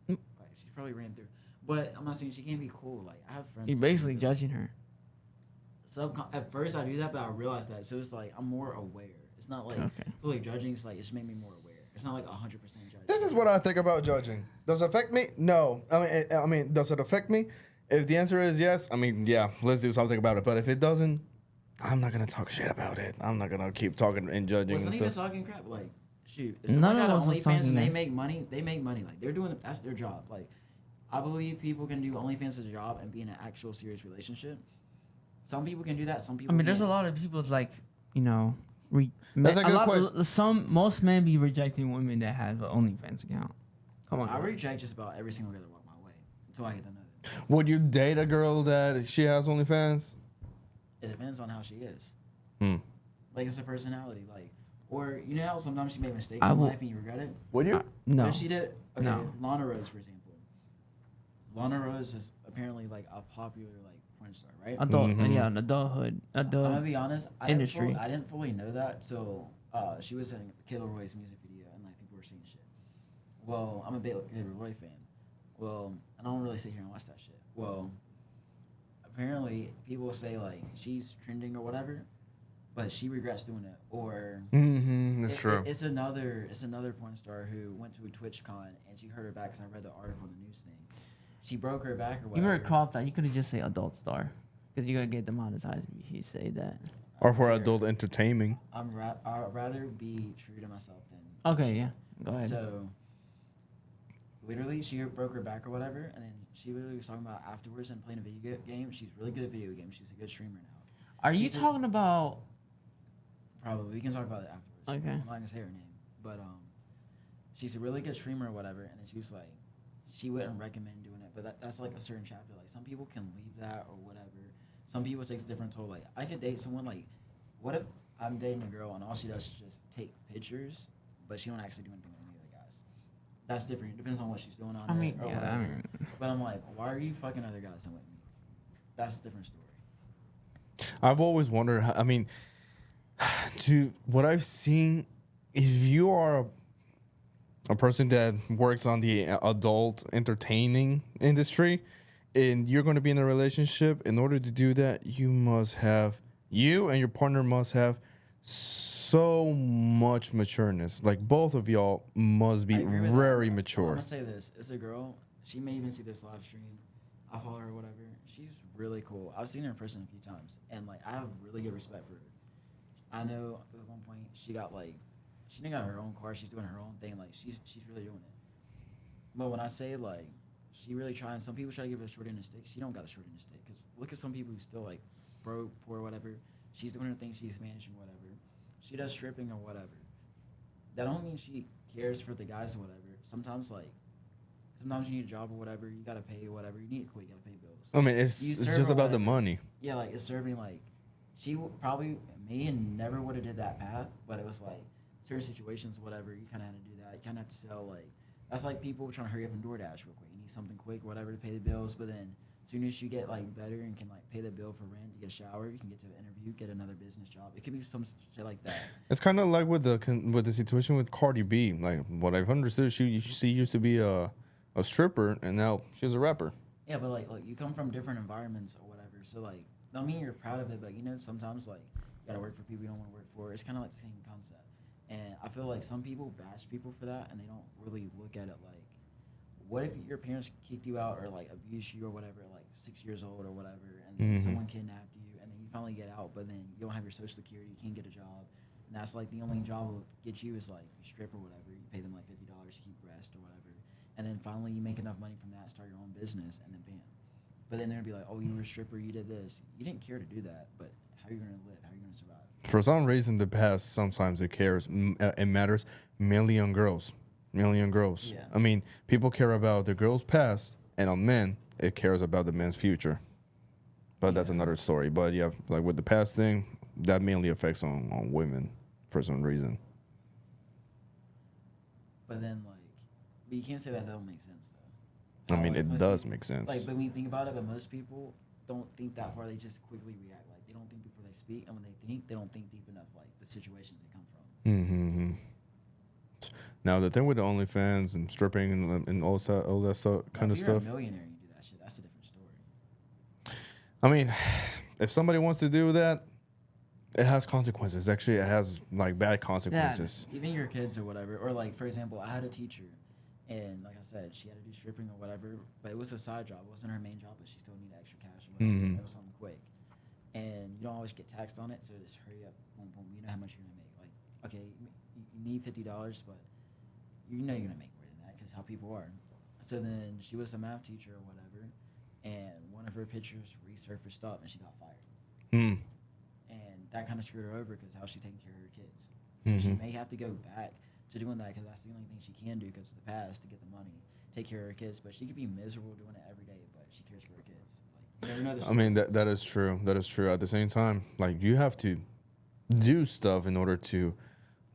damn, she probably ran through. But I'm not saying she can't be cool. Like, I have friends. You're basically judging her. At first I do that, but I realized that, so it's like I'm more aware. It's not like fully judging. It's like it's made me more aware. It's not like 100% judging. This is what I think about judging. Does it affect me? No. I mean, does it affect me? If the answer is yes, I mean, yeah, let's do something about it. But if it doesn't, I'm not gonna talk shit about it. I'm not gonna keep talking and judging. Wasn't and even stuff. talking crap. Like, shoot, if someone got of us was OnlyFans and talking they it. make money, they make money. Like, they're doing that's their job. Like, I believe people can do OnlyFans as a job and be in an actual serious relationship. Some people can do that. Some people. I mean, there's a can't. lot of people like, you know, That's a good question. Most men be rejecting women that have an OnlyFans account. Come on, I bro. reject just about every single girl that walk my way until I get to know them. Would you date a girl that she has OnlyFans? It depends on how she is. Hmm. Like, it's a personality. Like, or you know how sometimes she made mistakes I in will- life and you regret it. Would you? No. But if she did. Okay, No. Lana Rose, for example. Lana Rose is apparently like a popular like porn star, right? Adult, Mhm. yeah, an adulthood, I'm gonna be honest. industry. I didn't fully know that. So she was in Killer Roy's music video, and like people were seeing shit. Well, I'm a big Killer Roy fan. Well, I don't really sit here and watch that shit. Well, apparently people say like she's trending or whatever, but she regrets doing it. Or That's true. It's another porn star who went to a TwitchCon and she hurt her back. Cause I read the article in the news thing. She broke her back or You whatever. better crop that. You could have just say adult star, because you're gonna get demonetized if you say that. Or for Sure. adult entertaining. I'd rather be true to myself than. Okay, yeah, go ahead. So, literally, she broke her back or whatever, and then she literally was talking about afterwards and playing a video game. She's really good at video games. She's a good streamer now. Are you she's a- talking about? Probably we can talk about it afterwards. Okay. I'm not gonna say her name, but she's a really good streamer or whatever, and then she was like, she wouldn't recommend doing it, but that's like a certain chapter. Like some people can leave that or whatever. Some people it takes a different toll. Like I could date someone like, what if I'm dating a girl and all she does is just take pictures, but she don't actually do anything with any of the guys. That's different. It depends on what she's doing on I it mean, or yeah, whatever. I mean, But I'm like, why are you fucking other guys and with me? That's a different story. I've always wondered. I mean, to what I've seen, if you are a person that works on the adult entertaining industry, and you're going to be in a relationship, in order to do that, you and your partner must have so much matureness. Like both of y'all must be I agree with very that. I'm mature. gonna say this: it's a girl. She may even see this live stream, I follow her, whatever. She's really cool. I've seen her in person a few times, and like I have really good respect for her. I know at one point she got like, she didn't got her own car. She's doing her own thing. Like she's really doing it. But when I say like, she really trying. Some people try to give her a short end of stick. She don't got a short end of stick. Cause look at some people who still like broke, poor, whatever. She's doing her thing. She's managing whatever. She does stripping or whatever. That don't mean she cares for the guys or whatever. Sometimes you need a job or whatever. You gotta pay whatever. You need to quit. You gotta pay bills. I mean, it's just about the money. Yeah, like it's serving like she probably may and never would have did that path, but it was like certain situations, whatever. You kind of had to do that. You kind of have to sell like that's like people trying to hurry up and DoorDash real quick. You need something quick, whatever, to pay the bills. But then as soon as you get like better and can like pay the bill for rent, you get a shower, you can get to an interview, get another business job. It could be some shit like that. It's kind of like with the situation with Cardi B. Like what I've understood, she used to be a stripper, and now she's a rapper. Yeah, but like you come from different environments or whatever. So like, don't mean you're proud of it, but you know sometimes like you gotta work for people you don't want to work for. It's kind of like the same concept. And I feel like some people bash people for that, and they don't really look at it like, what if your parents kicked you out or like abused you or whatever, at like 6 years old or whatever, and then someone kidnapped you, and then you finally get out, but then you don't have your social security, you can't get a job, and that's like the only job will get you is like you strip or whatever. You pay them like $50 to keep rest or whatever, and then finally you make enough money from that, start your own business, and then bam. But then they'd be like, oh, you were a stripper, you did this. You didn't care to do that, but how are you gonna live? How are you gonna survive? For some reason, the past sometimes it cares. It matters mainly on girls. Mainly on girls. Yeah. I mean, people care about the girls' past, and on men, it cares about the men's future. But that's another story. But yeah, like with the past thing, that mainly affects on women for some reason. But then but you can't say that don't make sense though. I mean, Like, it most does people- make sense. Like, but when you think about it, but most people don't think that far. They just quickly react. Like, they don't think before they speak, and when they think, they don't think deep enough. Like the situations they come from. Mm-hmm. Now the thing with the OnlyFans and stripping and all that stuff, kind of If you're stuff. a millionaire and you do that shit, that's a different story. I mean, if somebody wants to do that, it has consequences. Actually, it has like bad consequences. Even your kids or whatever. Or like, for example, I had a teacher, and like I said, she had to do stripping or whatever, but it was a side job. It wasn't her main job, but she still needed extra cash. Or whatever. Mhm. It was something quick, and you don't always get taxed on it, so just hurry up, boom, boom. You know how much you're gonna make. Like, okay, you need $50, but you know you're gonna make more than that because how people are. So then she was a math teacher or whatever, and one of her pictures resurfaced up, and she got fired. Mm. And that kind of screwed her over because how she taking care of her kids. So she may have to go back to doing that because that's the only thing she can do because of the past to get the money, take care of her kids. But she could be miserable doing it every day, but she cares for her kids. Like, you never know the I mean, that is true. That is true. At the same time, like you have to do stuff in order to,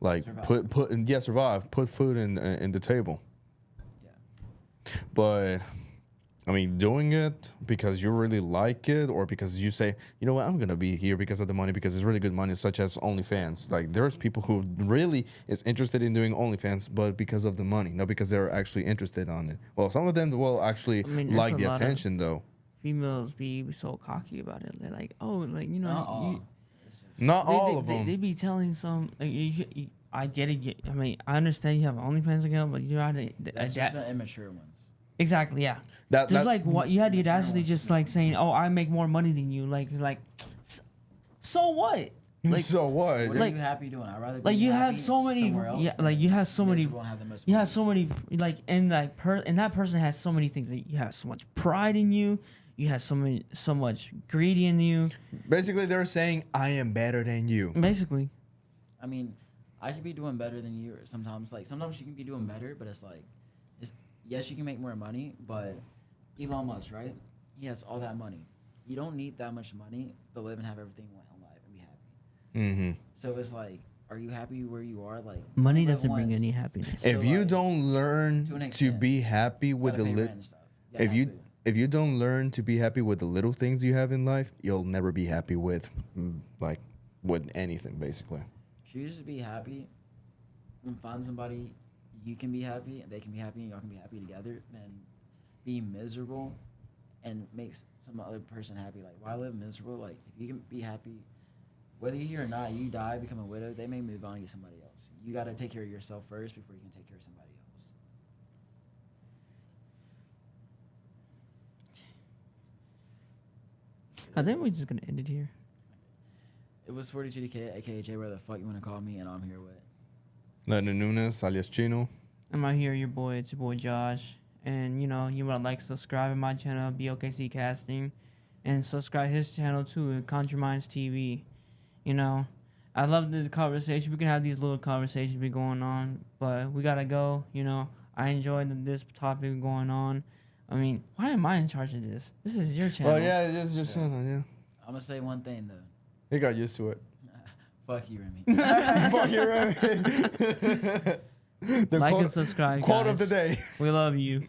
like Survive. survive. Put food in the table. Yeah. But I mean, doing it because you really like it, or because you say, you know what, I'm gonna be here because of the money, because it's really good money, such as OnlyFans. Like there's people who really is interested in doing OnlyFans, but because of the money, not because they're actually interested on it. Well, some of them will actually I mean, there's like a the lot of attention, though. Females be so cocky about it. They're like, oh, like you know, Not all. you, It's just- Not all of them. They be telling some. Like, I get it. I mean, I understand you have an OnlyFans account, but you have to That's just the immature ones. exactly, yeah. That- Just that- like what you had the Immature audacity, ones. just like saying, "Oh, I make more money than you." Like, so what? Like, so what? What like- are you happy doing? I'd rather be like you have happy so many, somewhere else yeah. than Like you have so many. miserable and have the most You money. have so many, like, and like and that person has so many things. That you have so much pride in you. You have so much greedy in you. Basically, they're saying, I am better than you. Basically, I mean, I could be doing better than you sometimes. Like, sometimes you can be doing better, but it's like, yes, you can make more money, but Elon Musk, right? He has all that money. You don't need that much money to live and have everything you want in life and be happy. Mm-hmm. So it's like, are you happy where you are? Like, Money live doesn't bring once, any happiness. So, If you like, don't learn to an to extent, be happy with gotta the pay little, rent and stuff. gotta if have you food. if you don't learn to be happy with the little things you have in life, you'll never be happy with like with anything basically. Choose to be happy and find somebody you can be happy and they can be happy and y'all can be happy together than be miserable and makes some other person happy. Like, why live miserable? Like, if you can be happy, whether you're here or not, you die, become a widow, they may move on and get somebody else. You got to take care of yourself first before you can take care of somebody else. I think we're just gonna end it here. It was 42TheKidd, aka Jay, whatever the fuck you want to call me, and I'm here with. Lennon Nunez, alias Chino. I'm out here, your boy. It's your boy Josh, and you know you wanna like, subscribe to my channel, BOKC Casting, and subscribe his channel too, Country Minds TV. You know, I love the conversation. We can have these little conversations be going on, but we gotta go. You know, I enjoyed this topic going on. I mean, why am I in charge of this? This is your channel. Oh yeah, it's your channel. Yeah. I'm gonna say one thing though. He got used to it. Fuck you, Remy. Fuck you, Remy. Like and subscribe, Quote guys. of the day. We love you.